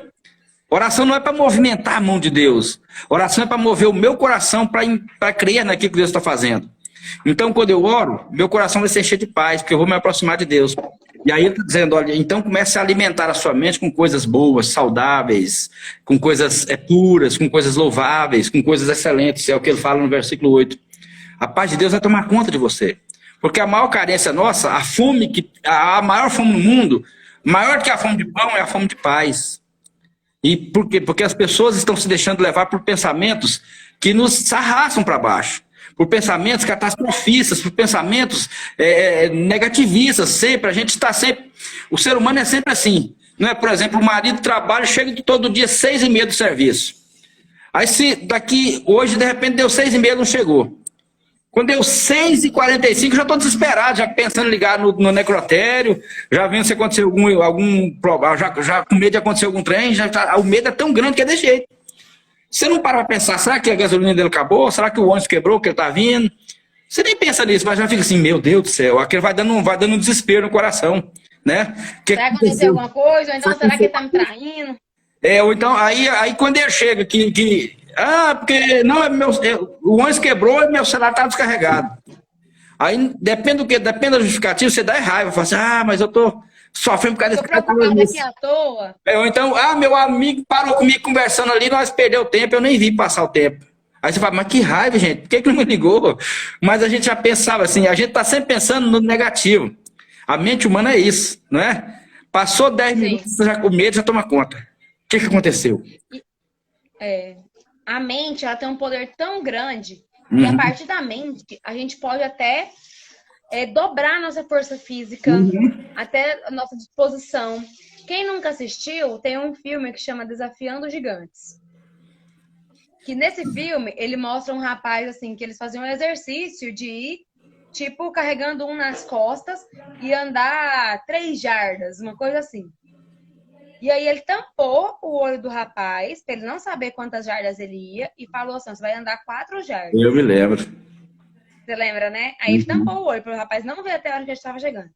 Oração não é para movimentar a mão de Deus. Oração é para mover o meu coração para crer naquilo que Deus está fazendo. Então, quando eu oro, meu coração vai ser cheio de paz, porque eu vou me aproximar de Deus. E aí ele está dizendo, olha, então comece a alimentar a sua mente com coisas boas, saudáveis, com coisas puras, com coisas louváveis, com coisas excelentes. É o que ele fala no versículo 8. A paz de Deus vai tomar conta de você. Porque a maior carência nossa, a maior fome no mundo, maior que a fome de pão, é a fome de paz. E por quê? Porque as pessoas estão se deixando levar por pensamentos que nos arrastam para baixo. Por pensamentos catastrofistas, por pensamentos negativistas, sempre. A gente está sempre... O ser humano é sempre assim. Não é? Por exemplo, o marido trabalha, chega todo dia 6h30 do serviço. Aí se daqui, hoje, de repente, deu 6h30 não chegou. Quando deu 6h45, já estou desesperado, já pensando em ligar no necrotério, já vendo se aconteceu algum problema, já com medo de acontecer algum trem, o medo é tão grande que é desse jeito. Você não para pensar, será que a gasolina dele acabou? Será que o ônibus quebrou, que ele está vindo? Você nem pensa nisso, mas já fica assim, meu Deus do céu, aquilo vai dando um desespero no coração, né? Será que aconteceu alguma coisa? Ou então, será que ele está me traindo? Ou então, aí quando ele chega, porque não, o ônibus quebrou e meu celular está descarregado. Aí, depende do que? Depende da justificativa, você dá raiva, fala assim, mas eu tô sofrendo por causa desse cara. Tô preocupado aqui à toa. Ou então, meu amigo parou comigo conversando ali, nós perdemos tempo, eu nem vi passar o tempo. Aí você fala, mas que raiva, gente, por que não me ligou? Mas a gente já pensava assim, a gente tá sempre pensando no negativo. A mente humana é isso, não é? Passou 10 minutos, o medo já toma conta. O que aconteceu? A mente, ela tem um poder tão grande que a partir da mente a gente pode até dobrar nossa força física, até a nossa disposição. Quem nunca assistiu, tem um filme que chama Desafiando Gigantes. Que nesse filme, ele mostra um rapaz, assim, que eles faziam um exercício de ir, tipo, carregando um nas costas e andar 3 jardas, uma coisa assim. E aí ele tampou o olho do rapaz, pra ele não saber quantas jardas ele ia, e falou assim, você vai andar 4 jardas. Eu me lembro. Você lembra, né? Aí ele tampou o olho, para o rapaz não ver até a hora que ele estava chegando.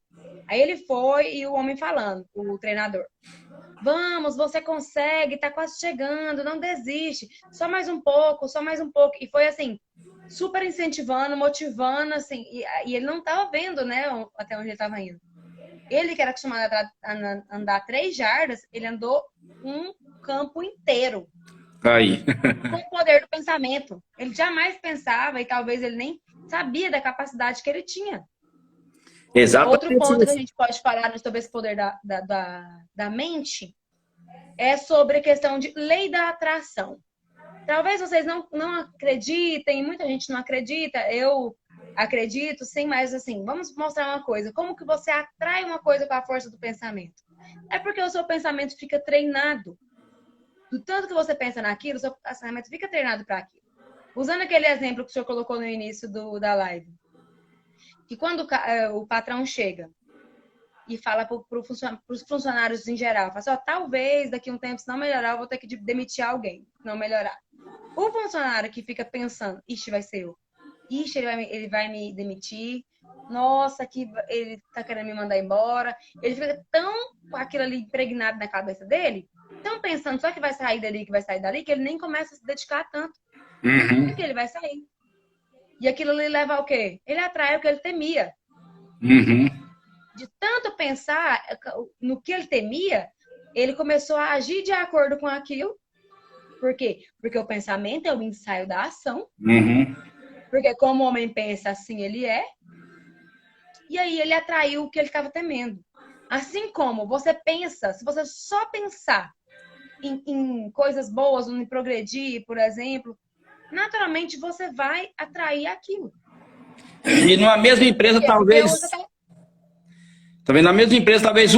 Aí ele foi e o homem falando, o treinador. Vamos, você consegue, tá quase chegando, não desiste. Só mais um pouco, só mais um pouco. E foi assim, super incentivando, motivando, assim. E ele não tava vendo, né, até onde ele tava indo. Ele que era acostumado a andar 3 jardas, ele andou um campo inteiro. Aí. Com o poder do pensamento. Ele jamais pensava e talvez ele nem sabia da capacidade que ele tinha. Exatamente. Outro ponto que a gente pode falar sobre esse poder da mente é sobre a questão de lei da atração. Talvez vocês não acreditem, muita gente não acredita, eu acredito, sim, mas assim, vamos mostrar uma coisa. Como que você atrai uma coisa com a força do pensamento? É porque o seu pensamento fica treinado. Do tanto que você pensa naquilo, o seu pensamento fica treinado para aquilo. Usando aquele exemplo que o senhor colocou no início da live. Que quando o patrão chega e fala para os funcionários em geral, fala assim, talvez daqui a um tempo, se não melhorar, eu vou ter que demitir alguém, se não melhorar. O funcionário que fica pensando, vai ser eu. Ele vai me demitir. Nossa, que ele tá querendo me mandar embora. Ele fica tão com aquilo ali impregnado na cabeça dele, tão pensando só que vai sair dali, que ele nem começa a se dedicar tanto. Porque ele vai sair. E aquilo ali leva ao quê? Ele atrai o que ele temia. De tanto pensar no que ele temia, ele começou a agir de acordo com aquilo. Por quê? Porque o pensamento é o ensaio da ação. Porque como o homem pensa, assim ele é. E aí ele atraiu o que ele estava temendo. Assim como você pensa, se você só pensar em coisas boas, em progredir, por exemplo, naturalmente você vai atrair aquilo. E numa mesma empresa, talvez... Também na mesma empresa, talvez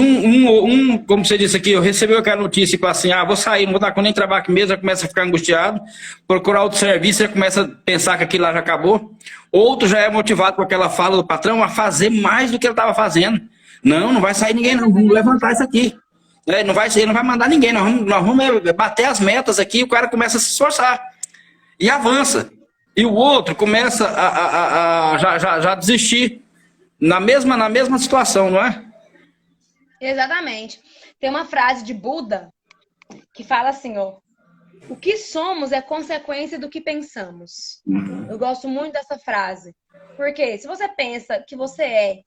como você disse aqui, eu recebi aquela notícia e falei assim, vou sair, não vou dar com nem trabalho aqui mesmo, já começa a ficar angustiado, procurar outro serviço, já começa a pensar que aquilo lá já acabou. Outro já é motivado com aquela fala do patrão a fazer mais do que ele estava fazendo. Não, não vai sair ninguém, não. Vamos levantar isso aqui. Ele não vai mandar ninguém. Nós vamos bater as metas aqui e o cara começa a se esforçar. E avança. E o outro começa já desistir. Na mesma situação, não é? Exatamente. Tem uma frase de Buda que fala assim, ó. O que somos é consequência do que pensamos. Eu gosto muito dessa frase. Porque se você pensa que você é,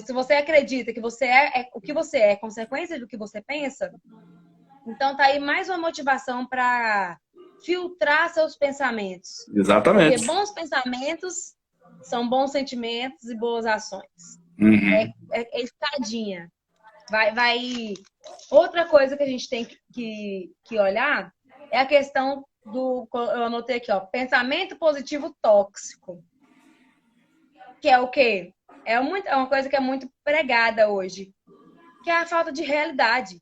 se você acredita que você o que você é consequência do que você pensa, então tá aí mais uma motivação para filtrar seus pensamentos. Exatamente. Porque bons pensamentos são bons sentimentos e boas ações. Uhum. É escadinha. Vai. Outra coisa que a gente tem que olhar é a questão do. Eu anotei aqui, ó. Pensamento positivo tóxico. Que é o quê? É uma coisa que é muito pregada hoje. Que é a falta de realidade.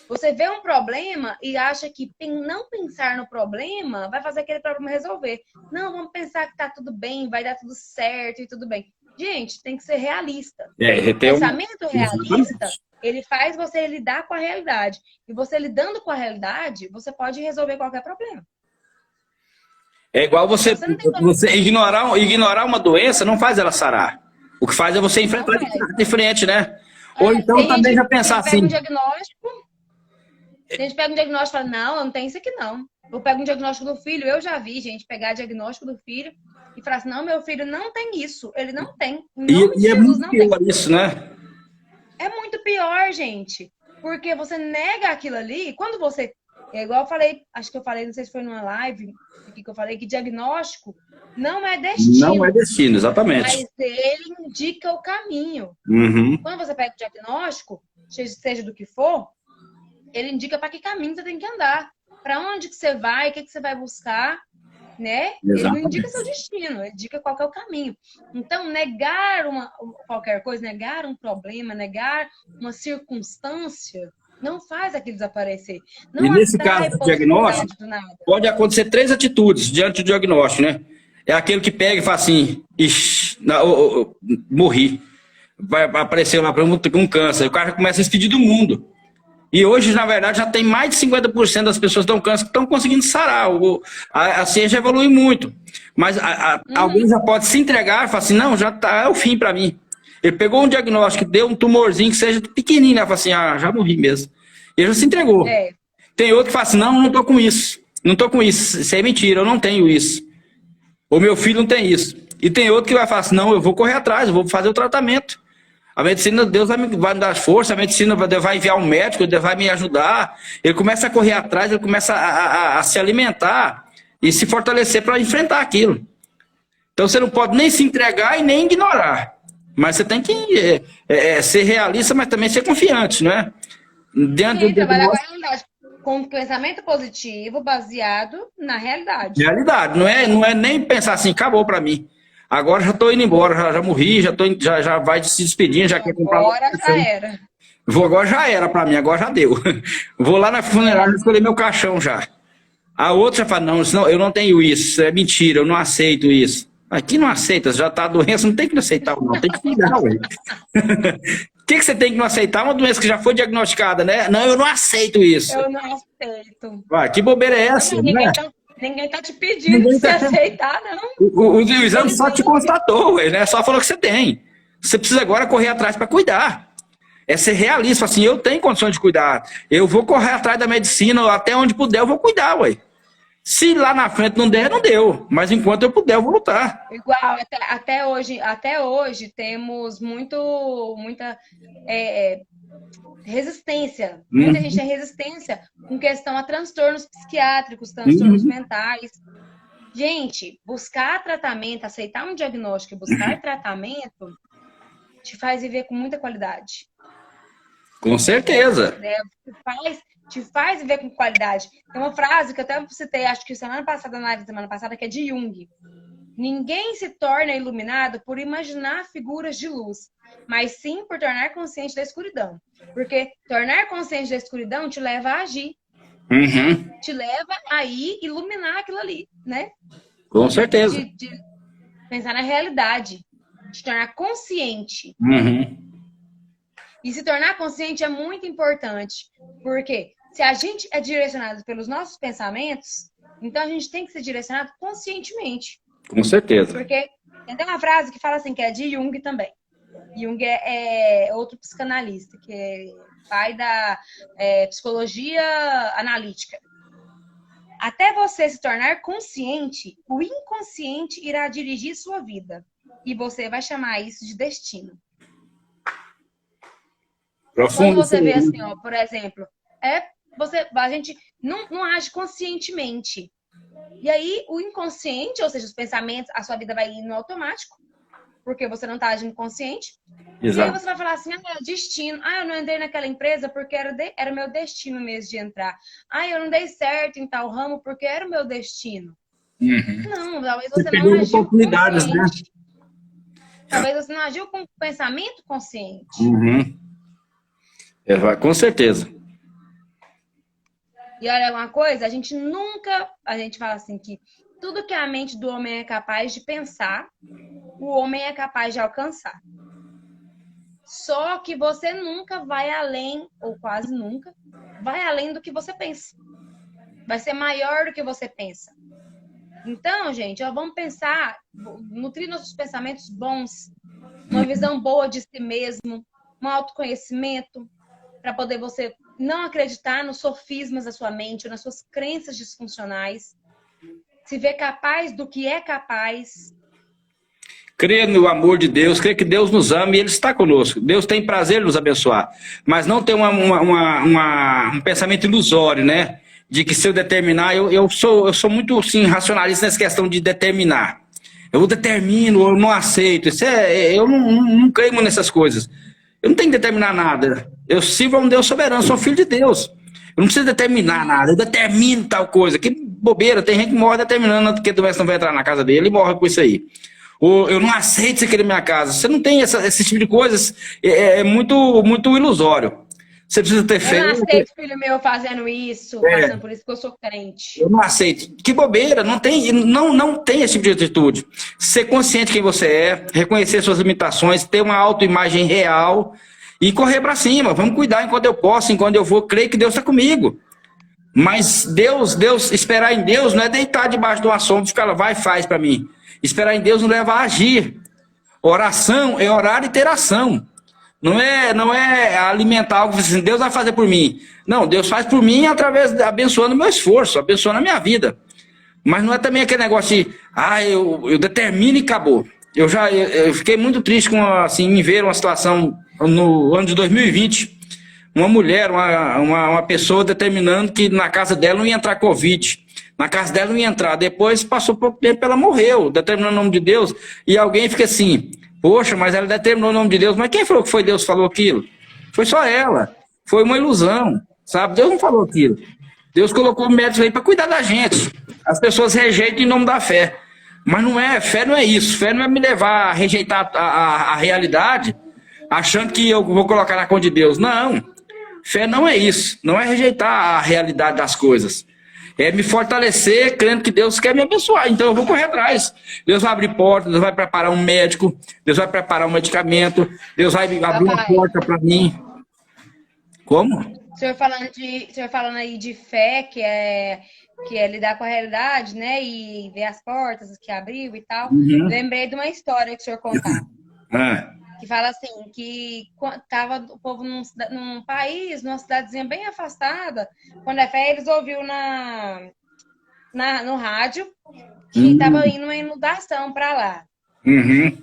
Você vê um problema e acha que não pensar no problema vai fazer aquele problema resolver. Não, vamos pensar que tá tudo bem, vai dar tudo certo e tudo bem. Gente, tem que ser realista. O pensamento realista, ele faz você lidar com a realidade. E você lidando com a realidade, você pode resolver qualquer problema. É igual você ignorar uma doença, não faz ela sarar. O que faz é você enfrentar de frente, né? Ou então também já pensar assim. A gente pega um diagnóstico e fala, não, eu não tenho isso aqui não. Eu pego um diagnóstico do filho, eu já vi gente pegar diagnóstico do filho e falar assim, não, meu filho não tem isso, ele não tem. E é muito pior isso, né? É muito pior, gente. Porque você nega aquilo ali, quando você... É igual eu falei, acho que eu falei, não sei se foi numa live, que eu falei que diagnóstico não é destino. Não é destino, exatamente. Mas ele indica o caminho. Uhum. Quando você pega o diagnóstico, seja do que for, ele indica para que caminho você tem que andar, para onde que você vai, o que você vai buscar, né? Exatamente. Ele não indica seu destino, ele indica qual que é o caminho. Então, negar qualquer coisa, negar um problema, negar uma circunstância, não faz aquilo desaparecer. Não e nesse caso do diagnóstico, pode acontecer 3 atitudes diante do diagnóstico, né? É aquele que pega e fala assim, ixi, morri. Vai aparecer lá para um câncer. O cara começa a se despedir do mundo. E hoje, na verdade, já tem mais de 50% das pessoas que estão conseguindo sarar. A ciência evolui muito. Mas alguém já pode se entregar e falar assim, não, já tá, é o fim para mim. Ele pegou um diagnóstico, deu um tumorzinho que seja pequenininho, né? Fala assim, já morri mesmo. Ele já se entregou. É. Tem outro que fala assim, não tô com isso. Não tô com isso. Isso é mentira, eu não tenho isso. O meu filho não tem isso. E tem outro que vai falar assim, não, eu vou correr atrás, eu vou fazer o tratamento. A medicina, Deus vai me dar força, a medicina vai enviar um médico, ele vai me ajudar. Ele começa a correr atrás, ele começa a se alimentar e se fortalecer para enfrentar aquilo. Então você não pode nem se entregar e nem ignorar. Mas você tem que ser realista, mas também ser confiante, não é? Trabalhar com a realidade. Com pensamento positivo, baseado na realidade. Realidade, não é nem pensar assim, acabou para mim. Agora já estou indo embora, já morri, já vai se despedindo, já quer comprar. Agora já era. Agora já era para mim, agora já deu. Vou lá na funerária escolher meu caixão já. A outra já fala, não, eu não tenho isso, é mentira, eu não aceito isso. Aqui não aceita, já tá a doença, não tem que aceitar não, tem que cuidar, ué. O que você tem que não aceitar? Uma doença que já foi diagnosticada, né? Não, eu não aceito isso. Eu não aceito. Ué, que bobeira é essa? Ninguém tá te pedindo pra você aceitar, não. O exame só te constatou, né? Só falou que você tem. Você precisa agora correr atrás para cuidar. É ser realista, assim, eu tenho condições de cuidar. Eu vou correr atrás da medicina, até onde puder eu vou cuidar, ué. Se lá na frente não der, não deu. Mas enquanto eu puder, eu vou lutar. Igual, até hoje temos muita resistência. Muita gente tem resistência com questão a transtornos psiquiátricos, transtornos mentais. Gente, buscar tratamento, aceitar um diagnóstico e buscar tratamento te faz viver com muita qualidade. Com certeza. Te faz viver com qualidade. Tem uma frase que eu até citei, acho que semana passada, que é de Jung. Ninguém se torna iluminado por imaginar figuras de luz, mas sim por tornar consciente da escuridão. Porque tornar consciente da escuridão te leva a agir. Te leva a ir iluminar aquilo ali, né? Com certeza. De pensar na realidade. de tornar consciente. Uhum. E se tornar consciente é muito importante, porque se a gente é direcionado pelos nossos pensamentos, então a gente tem que ser direcionado conscientemente. Com certeza. Porque tem uma frase que fala assim, que é de Jung também. Jung é outro psicanalista, que é pai da psicologia analítica. Até você se tornar consciente, o inconsciente irá dirigir sua vida. E você vai chamar isso de destino. Profundo. Quando você vê assim, ó, por exemplo, a gente não age conscientemente. E aí, o inconsciente, ou seja, os pensamentos, a sua vida vai indo no automático, porque você não está agindo consciente. Exato. E aí você vai falar assim, destino. Eu não entrei naquela empresa porque era meu destino mesmo de entrar. Eu não dei certo em tal ramo porque era o meu destino. Uhum. Não, talvez você não agiu consciente. Né? Talvez você não agiu com pensamento consciente. Uhum. Com certeza. E olha uma coisa, a gente fala assim que tudo que a mente do homem é capaz de pensar, o homem é capaz de alcançar. Só que você nunca vai além, ou quase nunca, vai além do que você pensa. Vai ser maior do que você pensa. Então, gente, vamos pensar, nutrir nossos pensamentos bons, uma visão boa de si mesmo, um autoconhecimento, para poder você não acreditar nos sofismas da sua mente, ou nas suas crenças disfuncionais, se ver capaz do que é capaz. Crer no amor de Deus, crer que Deus nos ama e Ele está conosco. Deus tem prazer em nos abençoar, mas não tem um pensamento ilusório, né? De que se eu determinar, eu sou muito assim, racionalista nessa questão de determinar. Eu determino, eu não aceito. Eu não creio nessas coisas. Eu não tenho que determinar nada. Eu sirvo a um Deus soberano, sou filho de Deus. Eu não preciso determinar nada, eu determino tal coisa. Que bobeira, tem gente que morre determinando que a doença não vai entrar na casa dele e morre com isso aí. Ou eu não aceito você querer minha casa. Você não tem esse tipo de coisas, muito, muito ilusório. Você precisa ter fé. Eu não aceito filho meu fazendo isso, passando por isso, porque eu sou crente. Eu não aceito. Que bobeira, não tem esse tipo de atitude. Ser consciente de quem você é, reconhecer suas limitações, ter uma autoimagem real e correr para cima. Vamos cuidar enquanto eu posso, enquanto eu vou, creio que Deus está comigo. Mas Deus, esperar em Deus não é deitar debaixo de uma sombra e ficar lá, vai e faz para mim. Esperar em Deus não leva a agir. Oração é orar e ter ação. Não é alimentar algo assim, Deus vai fazer por mim. Não, Deus faz por mim através, abençoando o meu esforço, abençoando a minha vida. Mas não é também aquele negócio de, eu determino e acabou. Eu fiquei muito triste em ver uma situação no ano de 2020, uma mulher, uma pessoa determinando que na casa dela não ia entrar Covid. Na casa dela não ia entrar. Depois, passou pouco tempo, ela morreu, determinando o nome de Deus. E alguém fica assim, poxa, mas ela determinou o nome de Deus. Mas quem falou que foi Deus que falou aquilo? Foi só ela. Foi uma ilusão, sabe? Deus não falou aquilo. Deus colocou médicos aí para cuidar da gente. As pessoas rejeitam em nome da fé. Mas fé não é isso. Fé não é me levar a rejeitar a realidade, achando que eu vou colocar na conta de Deus. Não. Fé não é isso. Não é rejeitar a realidade das coisas. É me fortalecer, crendo que Deus quer me abençoar. Então eu vou correr atrás. Deus vai abrir portas, Deus vai preparar um médico, Deus vai preparar um medicamento, Deus vai abrir uma porta para mim. Como? O senhor falando aí de fé, que é lidar com a realidade, né? E ver as portas que abriu e tal. Uhum. Lembrei de uma história que o senhor contava. Que fala assim, que tava o povo num país, numa cidadezinha bem afastada, quando é fé, eles ouviram no rádio que tava indo uma inundação para lá. Uhum.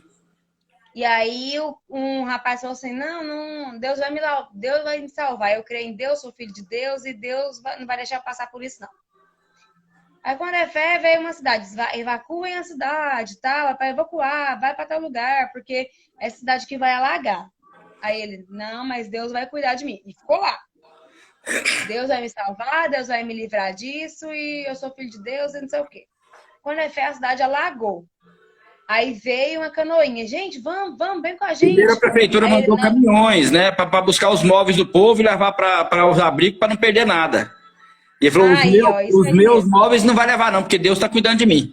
E aí um rapaz falou assim, não, Deus vai me salvar. Eu creio em Deus, sou filho de Deus, e Deus não vai deixar eu passar por isso, não. Aí quando é fé, veio uma cidade, evacuem a cidade, tal, é para evacuar, vai para tal lugar, porque é cidade que vai alagar. Aí ele, não, mas Deus vai cuidar de mim. E ficou lá. Deus vai me salvar, Deus vai me livrar disso, e eu sou filho de Deus, e não sei o quê. Quando é fé, a cidade alagou. Aí veio uma canoinha. Gente, vamos, vem com a gente. Primeiro a prefeitura mandou caminhões, né, para buscar os móveis do povo e levar para os abrigos para não perder nada. E ele falou, os meus móveis não vai levar não, porque Deus está cuidando de mim.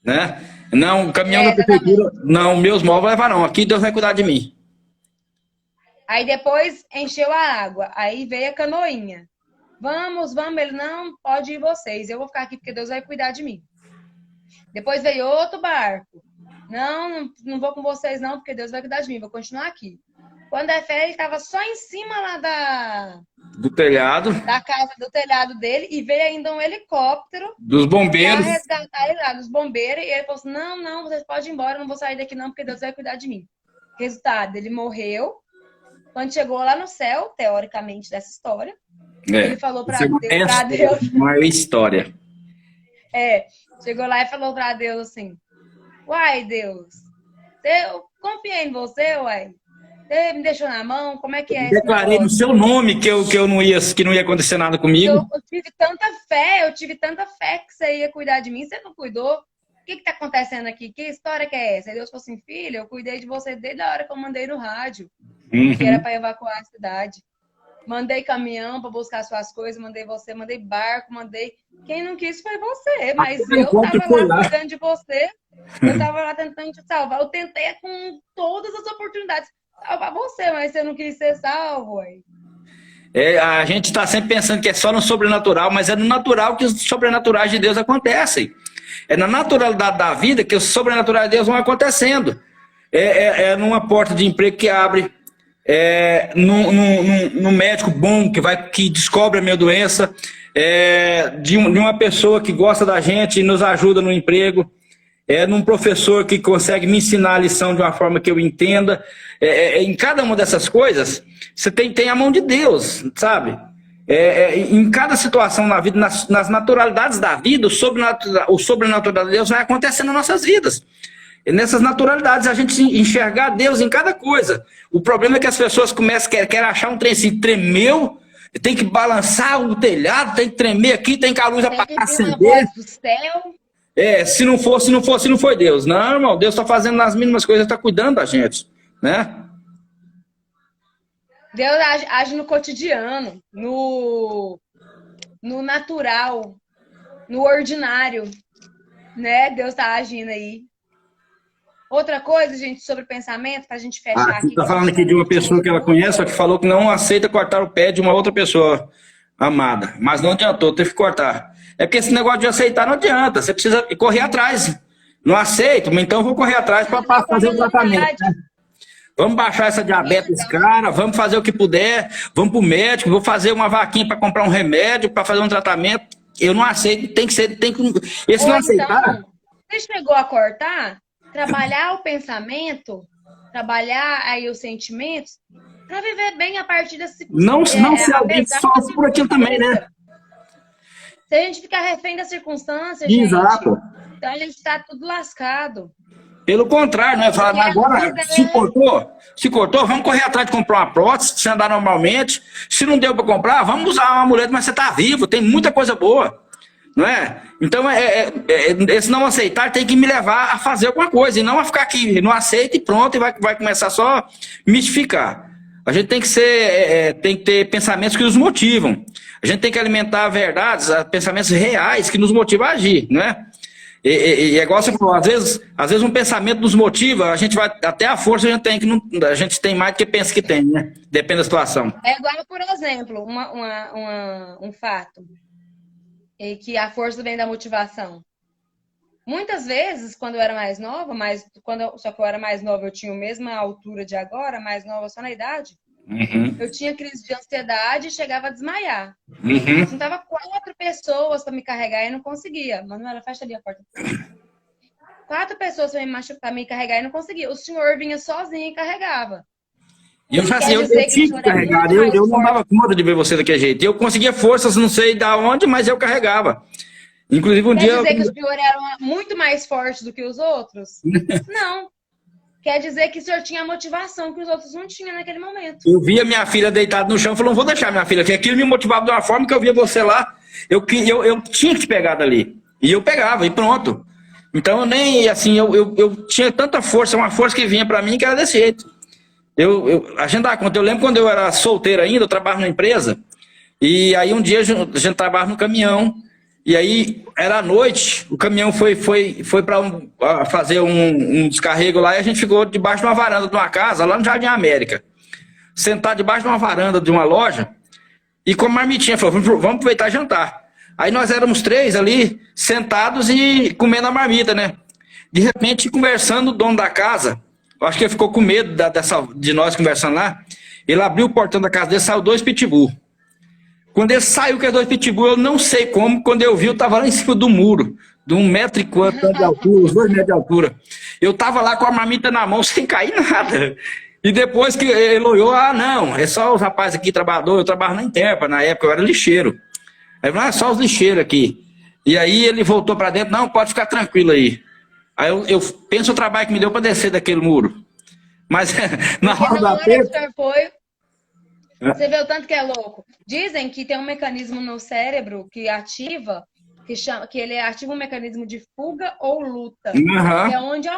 Né? Não, o caminhão da Exatamente. prefeitura, não, meus móveis vai levar não. Aqui Deus vai cuidar de mim. Aí depois encheu a água. Aí veio a canoinha. Vamos, vamos. Ele, não, pode ir vocês. Eu vou ficar aqui porque Deus vai cuidar de mim. Depois veio outro barco. Não, não vou com vocês não, porque Deus vai cuidar de mim. Vou continuar aqui. Quando é fé, ele estava só em cima lá Do telhado, da casa, do telhado dele, e veio ainda um helicóptero dos para bombeiros. resgatar ele lá, dos bombeiros, e ele falou assim, não, não, vocês podem ir embora, eu não vou sair daqui não, porque Deus vai cuidar de mim. Resultado, ele morreu. Quando chegou lá no céu, teoricamente dessa história, ele falou para Deus, uma história. Chegou lá e falou para Deus assim, uai, Deus, eu confiei em você, uai. Você me deixou na mão, como é que é esse Declarei no negócio? seu nome que que não ia acontecer nada comigo. Eu tive tanta fé que você ia cuidar de mim, você não cuidou. O que tá acontecendo aqui? Que história que é essa? Aí Deus falou assim, filho, eu cuidei de você desde a hora que eu mandei no rádio, que era para evacuar a cidade. Mandei caminhão para buscar suas coisas, mandei você, mandei barco, mandei... Quem não quis foi você, mas eu tava lá cuidando de você, eu tava lá tentando te salvar. Eu tentei com todas as oportunidades salvar você, mas você não quis ser salvo, ué. A gente está sempre pensando que é só no sobrenatural, mas é no natural que os sobrenaturais de Deus acontecem. É na naturalidade da vida que os sobrenaturais de Deus vão acontecendo. É numa porta de emprego que abre, num médico bom que descobre a minha doença, de uma pessoa que gosta da gente e nos ajuda no emprego, num professor que consegue me ensinar a lição de uma forma que eu entenda. Em cada uma dessas coisas, você tem a mão de Deus, sabe? Em cada situação na vida, nas naturalidades da vida, o sobrenatural de Deus vai acontecendo nas nossas vidas. E nessas naturalidades, a gente enxergar Deus em cada coisa. O problema é que as pessoas querem achar um trem assim, tremeu, tem que balançar o telhado, tem que tremer aqui, tem que a luz apagar, acender. Do céu. Se não foi Deus. Não, irmão, Deus está fazendo as mínimas coisas, está cuidando da gente, né? Deus age no cotidiano, no natural, no ordinário, né? Deus está agindo aí. Outra coisa, gente, sobre pensamento, para a gente fechar aqui. Você está falando aqui de uma pessoa que ela conhece, só que falou que não aceita cortar o pé de uma outra pessoa amada. Mas não adiantou, teve que cortar. É porque esse negócio de aceitar não adianta, você precisa correr atrás. Não aceito, então eu vou correr atrás para fazer o tratamento. Né? Vamos baixar essa diabetes, cara, vamos fazer o que puder, vamos pro médico, vou fazer uma vaquinha para comprar um remédio, para fazer um tratamento. Eu não aceito, tem que ser, esse não aceitar. Então, você chegou a cortar, trabalhar o pensamento, trabalhar aí os sentimentos, para viver bem a partir desse... Não se alguém sofre por aquilo também, né? Se a gente ficar refém da circunstância, exato. Gente, então a gente tá tudo lascado. Pelo contrário, né? Falar, agora, se cortou, vamos correr atrás de comprar uma prótese, se andar normalmente. Se não deu para comprar, vamos usar uma muleta, mas você tá vivo, tem muita coisa boa. Não é? Então, esse não aceitar tem que me levar a fazer alguma coisa, e não a ficar aqui, não aceita e pronto, e vai começar só a mistificar. A gente tem que ter pensamentos que nos motivam. A gente tem que alimentar verdades, pensamentos reais que nos motivam a agir, não é? E é igual você falou, às vezes um pensamento nos motiva, a gente vai, até a força a gente tem mais do que pensa que tem, né? Depende da situação. É igual, por exemplo, um fato, que a força vem da motivação. Muitas vezes, quando eu era mais nova, só que eu era mais nova, eu tinha a mesma altura de agora, mais nova só na idade, eu tinha crise de ansiedade e chegava a desmaiar. Eu juntava 4 pessoas para me carregar e não conseguia. Manuela, fecha ali a porta. 4 pessoas para me carregar e não conseguia. O senhor vinha sozinho e carregava. Eu tinha que carregar, eu não dava conta de ver você daquele jeito. Eu conseguia forças, não sei de onde, mas eu carregava. Inclusive Quer dizer que o senhor era muito mais forte do que os outros? Não. Quer dizer que o senhor tinha a motivação que os outros não tinham naquele momento. Eu via minha filha deitada no chão e falei, não vou deixar minha filha aqui. Aquilo me motivava de uma forma que eu via você lá. Eu tinha que te pegar dali. E eu pegava, e pronto. Então, eu tinha tanta força, uma força que vinha pra mim que era desse jeito. A gente dá conta. Eu lembro quando eu era solteiro ainda, eu trabalhava na empresa. E aí um dia a gente trabalhava no caminhão. E aí, era à noite, o caminhão foi para fazer um descarrego lá e a gente ficou debaixo de uma varanda de uma casa, lá no Jardim América. Sentado debaixo de uma varanda de uma loja e com a marmitinha. Falou, vamos aproveitar e jantar. Aí nós éramos 3 ali, sentados e comendo a marmita, né? De repente, conversando, o dono da casa, eu acho que ele ficou com medo de nós conversando lá, ele abriu o portão da casa dele, saiu 2 pitbull. Quando ele saiu com os 2 pitbull, eu não sei como, quando eu vi, eu tava lá em cima do muro, de 1 e quanto de altura, uns 2 metros de altura. Eu tava lá com a marmita na mão, sem cair nada. E depois que ele olhou, não, é só os rapazes aqui trabalhadores, eu trabalho na Interpa, na época eu era lixeiro. Aí falou, é só os lixeiros aqui. E aí ele voltou para dentro, não, pode ficar tranquilo aí. Aí eu penso o trabalho que me deu para descer daquele muro. Mas na hora da perda... Você vê o tanto que é louco. Dizem que tem um mecanismo no cérebro que ativa, que ele ativa um mecanismo de fuga ou luta. Uhum. Que é onde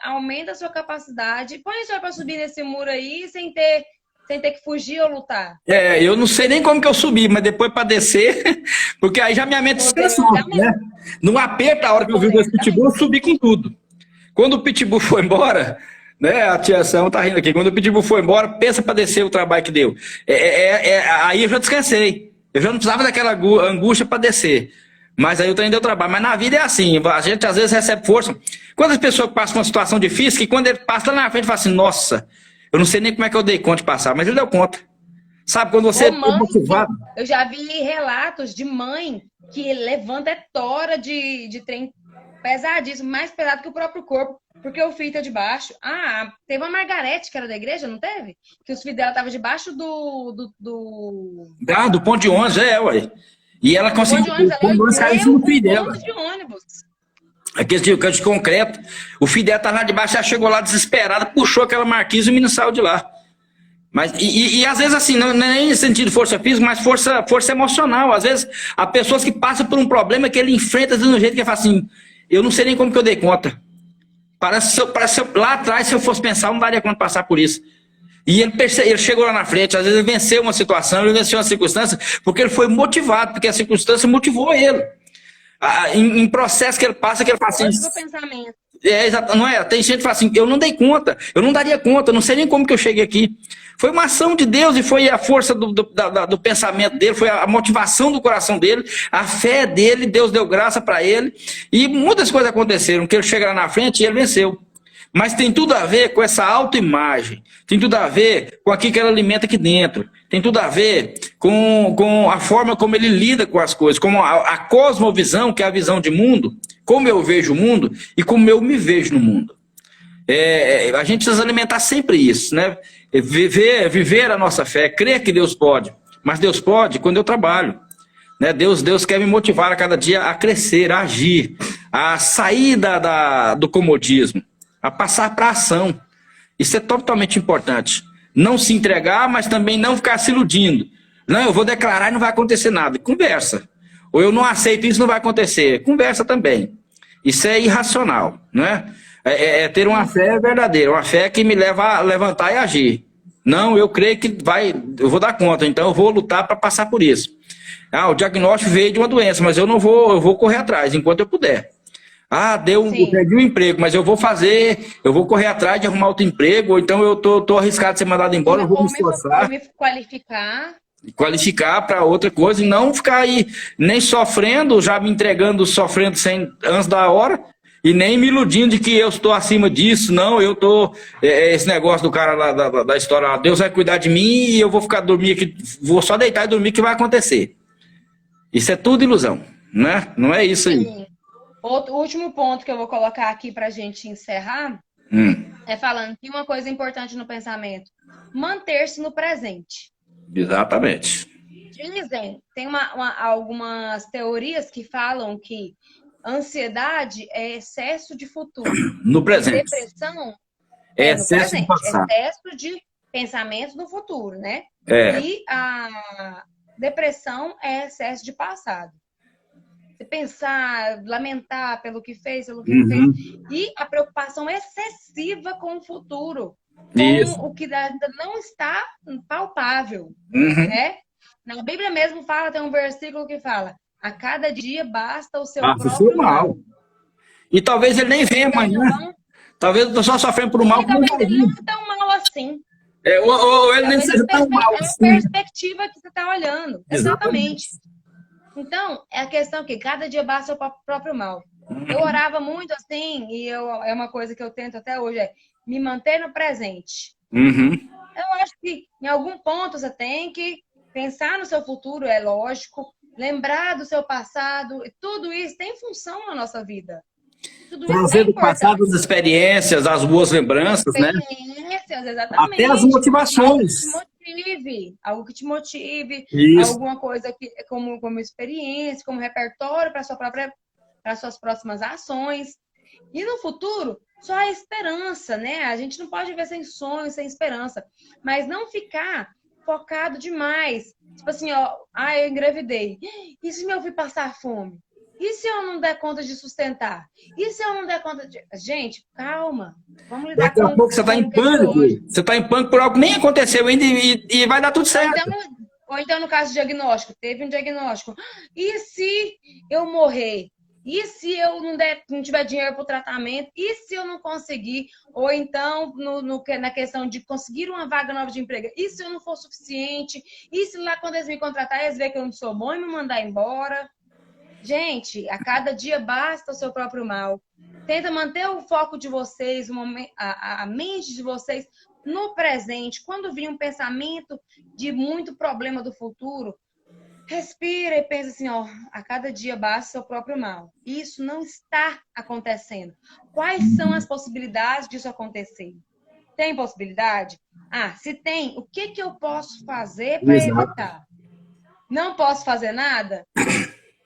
aumenta a sua capacidade. Põe a senhora para subir nesse muro aí sem ter que fugir ou lutar. Eu não sei nem como que eu subi, mas depois para descer, porque aí já minha mente descansou, né? No aperto, a hora que eu vi o pitbull, eu subi com tudo. Quando o pitbull foi embora, né? A tia Sam tá rindo aqui. Quando o pitbull foi embora, pensa para descer o trabalho que deu. Aí eu já descansei. Eu já não precisava daquela angústia para descer. Mas aí eu também deu trabalho. Mas na vida é assim, a gente às vezes recebe força. Quantas pessoas passam uma situação difícil que quando ele passa lá na frente, fala assim, nossa, eu não sei nem como é que eu dei conta de passar, mas ele deu conta. Sabe, quando você é motivado... Eu já vi relatos de mãe que levanta tora de trem pesadíssimo, mais pesado que o próprio corpo, porque o filho tá debaixo. Teve uma Margarete, que era da igreja, não teve? Que os filhos dela estavam debaixo do ponto de ônibus, ué. E ela conseguiu... Saiu do filho dela. De ônibus. Aquele canto de concreto. O filho dela estava lá debaixo, ela chegou lá desesperada, puxou aquela marquise e o menino saiu de lá. Mas, e às vezes assim, não é nem no sentido de força física, mas força emocional. Às vezes, há pessoas que passam por um problema que ele enfrenta de um jeito que ele fala assim, eu não sei nem como que eu dei conta. Parece lá atrás, se eu fosse pensar, eu não daria conta de passar por isso. E ele chegou lá na frente, às vezes ele venceu uma situação, ele venceu uma circunstância, porque ele foi motivado, porque a circunstância motivou ele. Em processo que ele passa, que ele fala assim... pensamento. Não é? Tem gente que fala assim, eu não dei conta, eu não daria conta, eu não sei nem como que eu cheguei aqui. Foi uma ação de Deus e foi a força do pensamento dele, foi a motivação do coração dele, a fé dele, Deus deu graça para ele. E muitas coisas aconteceram, que ele chega lá na frente e ele venceu. Mas tem tudo a ver com essa autoimagem, tem tudo a ver com aquilo que ele alimenta aqui dentro, tem tudo a ver com a forma como ele lida com as coisas, como a cosmovisão, que é a visão de mundo, como eu vejo o mundo e como eu me vejo no mundo. A gente precisa alimentar sempre isso, né? Viver a nossa fé, crer que Deus pode, mas Deus pode quando eu trabalho. Né? Deus quer me motivar a cada dia a crescer, a agir, a sair do comodismo, a passar para a ação. Isso é totalmente importante. Não se entregar, mas também não ficar se iludindo. Não, eu vou declarar e não vai acontecer nada. Conversa. Ou eu não aceito isso, não vai acontecer. Conversa também. Isso é irracional, né? Ter uma fé verdadeira, uma fé que me leva a levantar e agir. Não, eu creio que eu vou dar conta, então eu vou lutar para passar por isso. O diagnóstico veio de uma doença, mas eu vou correr atrás enquanto eu puder. Perdi um emprego, mas eu vou correr atrás de arrumar outro emprego, ou então eu tô arriscado de ser mandado embora, eu vou me esforçar. Me Qualificar para outra coisa e não ficar aí nem sofrendo, já me entregando, sofrendo antes da hora, e nem me iludindo de que eu estou acima disso, não, eu tô... esse negócio do cara lá da história, Deus vai cuidar de mim e eu vou ficar dormir aqui, vou só deitar e dormir que vai acontecer. Isso é tudo ilusão, né? Não é isso aí. Sim. O último ponto que eu vou colocar aqui para a gente encerrar é falando que uma coisa importante no pensamento, manter-se no presente. Exatamente. Dizem, tem algumas teorias que falam que ansiedade é excesso de futuro. No presente. Depressão é excesso de passado. Excesso de pensamentos no futuro, né? E a depressão é excesso de passado. Você pensar, lamentar pelo que fez, pelo que não fez. E a preocupação excessiva com o futuro. Com o que ainda não está palpável. Né? Na Bíblia mesmo tem um versículo que fala: A cada dia basta o seu Passa o seu próprio mal. mal. E talvez ele nem venha amanhã. Talvez eu tô só sofrendo por um mal que não Talvez vai ele vir. não é tão mal assim. Ou ele nem Talvez seja tão mal é a assim. perspectiva que você está olhando. Exatamente. Exatamente. Então, é a questão que cada dia basta o próprio mal. Eu orava muito assim, e é uma coisa que eu tento até hoje, é me manter no presente. Uhum. Eu acho que em algum ponto você tem que pensar no seu futuro, é lógico, lembrar do seu passado, e tudo isso tem função na nossa vida. Tudo isso Trazer é do passado importante. as experiências, as boas lembranças, né? Experiências, exatamente. Até as motivações. Algo que te motive, Isso. alguma coisa que, como experiência, como repertório para suas próximas ações. E no futuro, só a esperança, né? A gente não pode viver sem sonho, sem esperança. Mas não ficar focado demais. Tipo assim, ó, eu engravidei. E se meu filho passar fome? E se eu não der conta de sustentar? E se eu não der conta de... Gente, calma. Vamos lidar Daqui a pouco você está em com o que é de pânico. hoje. Você está em pânico por algo que nem aconteceu ainda e vai dar tudo certo. Ou então, no caso de diagnóstico, teve um diagnóstico. E se eu morrer? E se eu não tiver dinheiro para o tratamento? E se eu não conseguir? Ou então, na questão de conseguir uma vaga nova de emprego? E se eu não for suficiente? E se lá quando eles me contratarem, eles verem que eu não sou bom e me mandar embora? Gente, a cada dia basta o seu próprio mal. Tenta manter o foco de vocês, a mente de vocês no presente. Quando vir um pensamento de muito problema do futuro, respira e pensa assim, ó, a cada dia basta o seu próprio mal. Isso não está acontecendo. Quais são as possibilidades disso acontecer? Tem possibilidade? Se tem, o que eu posso fazer para evitar? Não posso fazer nada?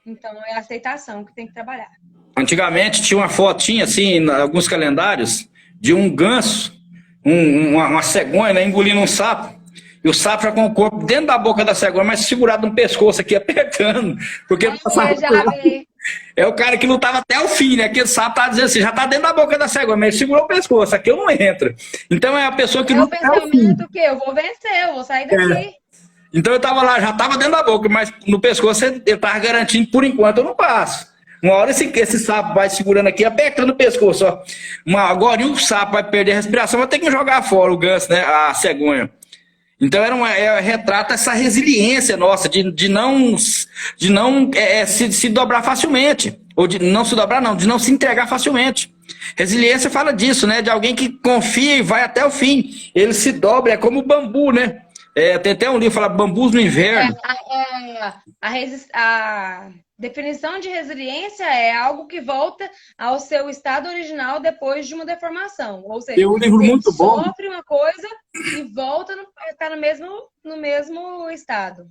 Então, é a aceitação que tem que trabalhar. Antigamente tinha uma fotinha assim, em alguns calendários, de um ganso, uma cegonha, né, engolindo um sapo. E o sapo já com o corpo dentro da boca da cegonha, mas segurado no pescoço aqui, apertando. Porque é o cara que lutava até o fim, né? Aquele sapo tá dizendo assim, já tá dentro da boca da cegonha, mas ele segurou o pescoço, aqui eu não entro. Então é a pessoa que luta até o fim. É o pensamento que eu vou vencer, eu vou sair daqui. Então eu tava lá, já tava dentro da boca, mas no pescoço eu tava garantindo, por enquanto eu não passo. Uma hora esse sapo vai segurando aqui, apertando o pescoço, ó. Agora o sapo vai perder a respiração, vai ter que jogar fora o ganso, né? A cegonha. Então retrata essa resiliência nossa de não se dobrar facilmente. Ou de não se dobrar, não, de não se entregar facilmente. Resiliência fala disso, né? De alguém que confia e vai até o fim. Ele se dobra, é como o bambu, né? Tem até um livro que fala bambus no inverno. A definição de resiliência é algo que volta ao seu estado original depois de uma deformação. Ou seja, tem um livro muito bom. Sofre uma coisa e volta, está no mesmo estado.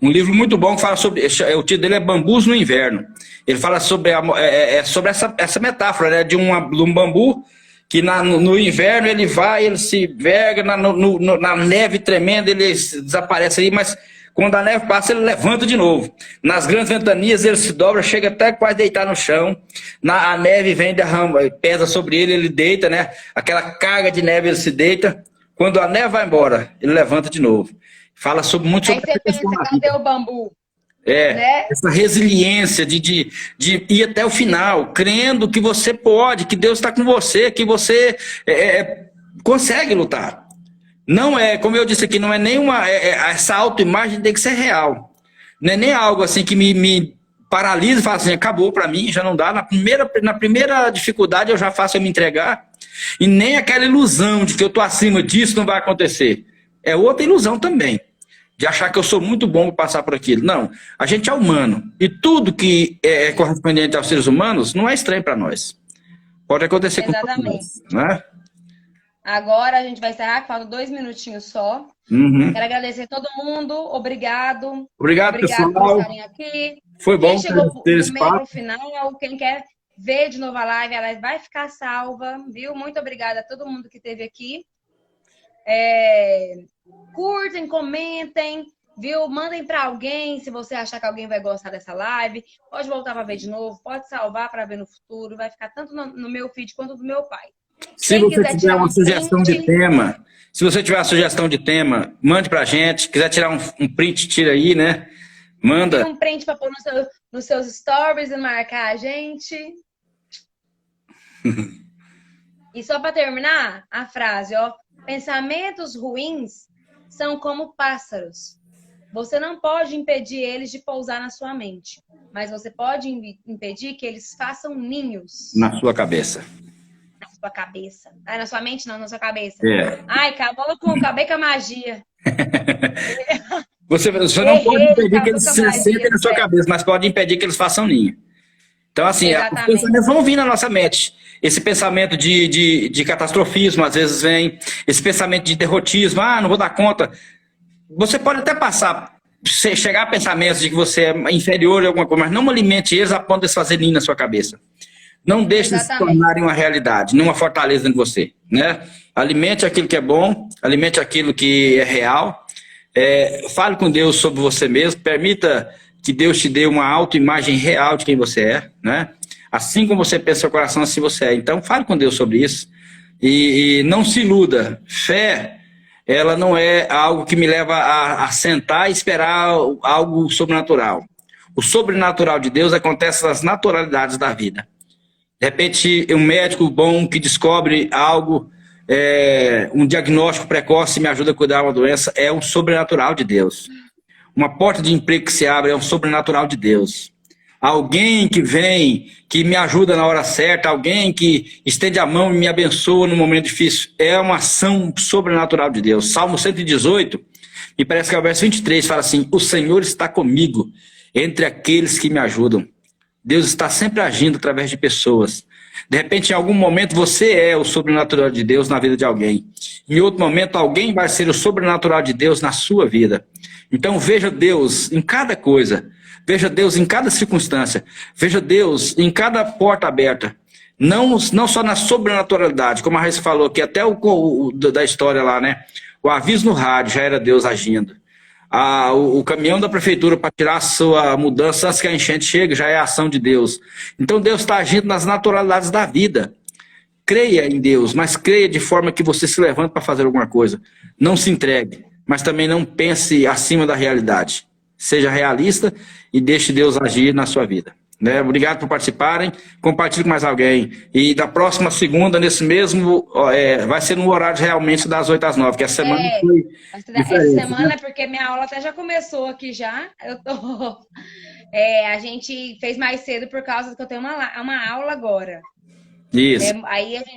Um livro muito bom que fala sobre... O título dele é Bambus no Inverno. Ele fala sobre, sobre essa metáfora, né, de um bambu que no inverno ele se verga, na neve tremenda ele desaparece ali, mas quando a neve passa ele levanta de novo. Nas grandes ventanias ele se dobra, chega até quase deitar no chão. A neve vem, derrama, pesa sobre ele, ele deita, né? Aquela carga de neve ele se deita. Quando a neve vai embora, ele levanta de novo. Fala muito sobre... Aí você pensa, cadê o bambu? Né? Essa resiliência de ir até o final, crendo que você pode, que Deus está com você, que você consegue lutar. Não é, como eu disse aqui, não é nenhuma... essa autoimagem tem que ser real. Não é nem algo assim que me paralisa e fala assim, acabou para mim, já não dá. Na primeira dificuldade eu já faço eu me entregar. E nem aquela ilusão de que eu estou acima disso não vai acontecer. É outra ilusão também. De achar que eu sou muito bom para passar por aquilo. Não, a gente é humano. E tudo que é correspondente aos seres humanos não é estranho para nós. Pode acontecer com todos nós, né? Agora a gente vai encerrar, que faltam 2 minutinhos só. Quero agradecer a todo mundo. Obrigado. Obrigado, pessoal. Por estarem aqui. Foi bom. Quem chegou no meio pro final, quem quer ver de novo a live vai ficar salva, viu? Muito obrigada a todo mundo que esteve aqui. Curtem, comentem, viu? Mandem para alguém, se você achar que alguém vai gostar dessa live. Pode voltar para ver de novo, pode salvar para ver no futuro. Vai ficar tanto no meu feed quanto do meu pai. Se você tiver uma sugestão de tema, mande pra gente. Se quiser tirar um print, tira aí, né? Manda. Tem um print para pôr nos seus stories e marcar a gente. E só para terminar, a frase, ó. Pensamentos ruins são como pássaros. Você não pode impedir eles de pousar na sua mente, mas você pode impedir que eles façam ninhos. Na sua cabeça. Na sua cabeça. Ah, na sua mente não, na sua cabeça. É. Ai, acabei com a magia. Você não pode impedir que eles se sentem na sua cabeça, mas pode impedir que eles façam ninho. Então, assim, os pensamentos vão vir na nossa mente. Esse pensamento de catastrofismo, às vezes vem. Esse pensamento de derrotismo, não vou dar conta. Você pode até chegar a pensamentos de que você é inferior a alguma coisa, mas não alimente eles a ponto de fazer ninho na sua cabeça. Não deixe eles se tornarem uma realidade, numa fortaleza em você, né? Alimente aquilo que é bom, alimente aquilo que é real. Fale com Deus sobre você mesmo, permita que Deus te dê uma autoimagem real de quem você é, né? Assim como você pensa no seu coração, assim você é. Então, fale com Deus sobre isso e não se iluda. Fé, ela não é algo que me leva a sentar e esperar algo sobrenatural. O sobrenatural de Deus acontece nas naturalidades da vida. De repente, um médico bom que descobre algo, um diagnóstico precoce me ajuda a cuidar de uma doença, é um sobrenatural de Deus. Uma porta de emprego que se abre é um sobrenatural de Deus. Alguém que vem, que me ajuda na hora certa, alguém que estende a mão e me abençoa no momento difícil, é uma ação sobrenatural de Deus. Salmo 118, me parece que é o verso 23, fala assim: o Senhor está comigo entre aqueles que me ajudam. Deus está sempre agindo através de pessoas. De repente, em algum momento, você é o sobrenatural de Deus na vida de alguém. Em outro momento, alguém vai ser o sobrenatural de Deus na sua vida. Então, veja Deus em cada coisa. Veja Deus em cada circunstância. Veja Deus em cada porta aberta. Não só na sobrenaturalidade, como a Raíssa falou, que até da história lá, né? O aviso no rádio já era Deus agindo. O caminhão da prefeitura para tirar a sua mudança antes que a enchente chegue já é a ação de Deus. Então Deus está agindo nas naturalidades da vida. Creia em Deus, mas creia de forma que você se levante para fazer alguma coisa. Não se entregue, mas também não pense acima da realidade. Seja realista e deixe Deus agir na sua vida. Né? Obrigado por participarem. Compartilhe com mais alguém. E da próxima segunda, nesse mesmo, vai ser no horário realmente das 8 às 9, que essa semana foi essa semana, né? Porque minha aula até já começou aqui já. A gente fez mais cedo por causa que eu tenho uma aula agora. Isso.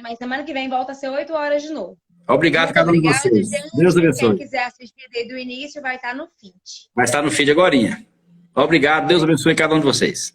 Mas semana que vem volta a ser 8 horas de novo. Obrigado a cada um de vocês. Deus abençoe. Quem quiser assistir desde o início vai estar no feed. Vai estar no feed agorinha. Obrigado. Deus abençoe cada um de vocês.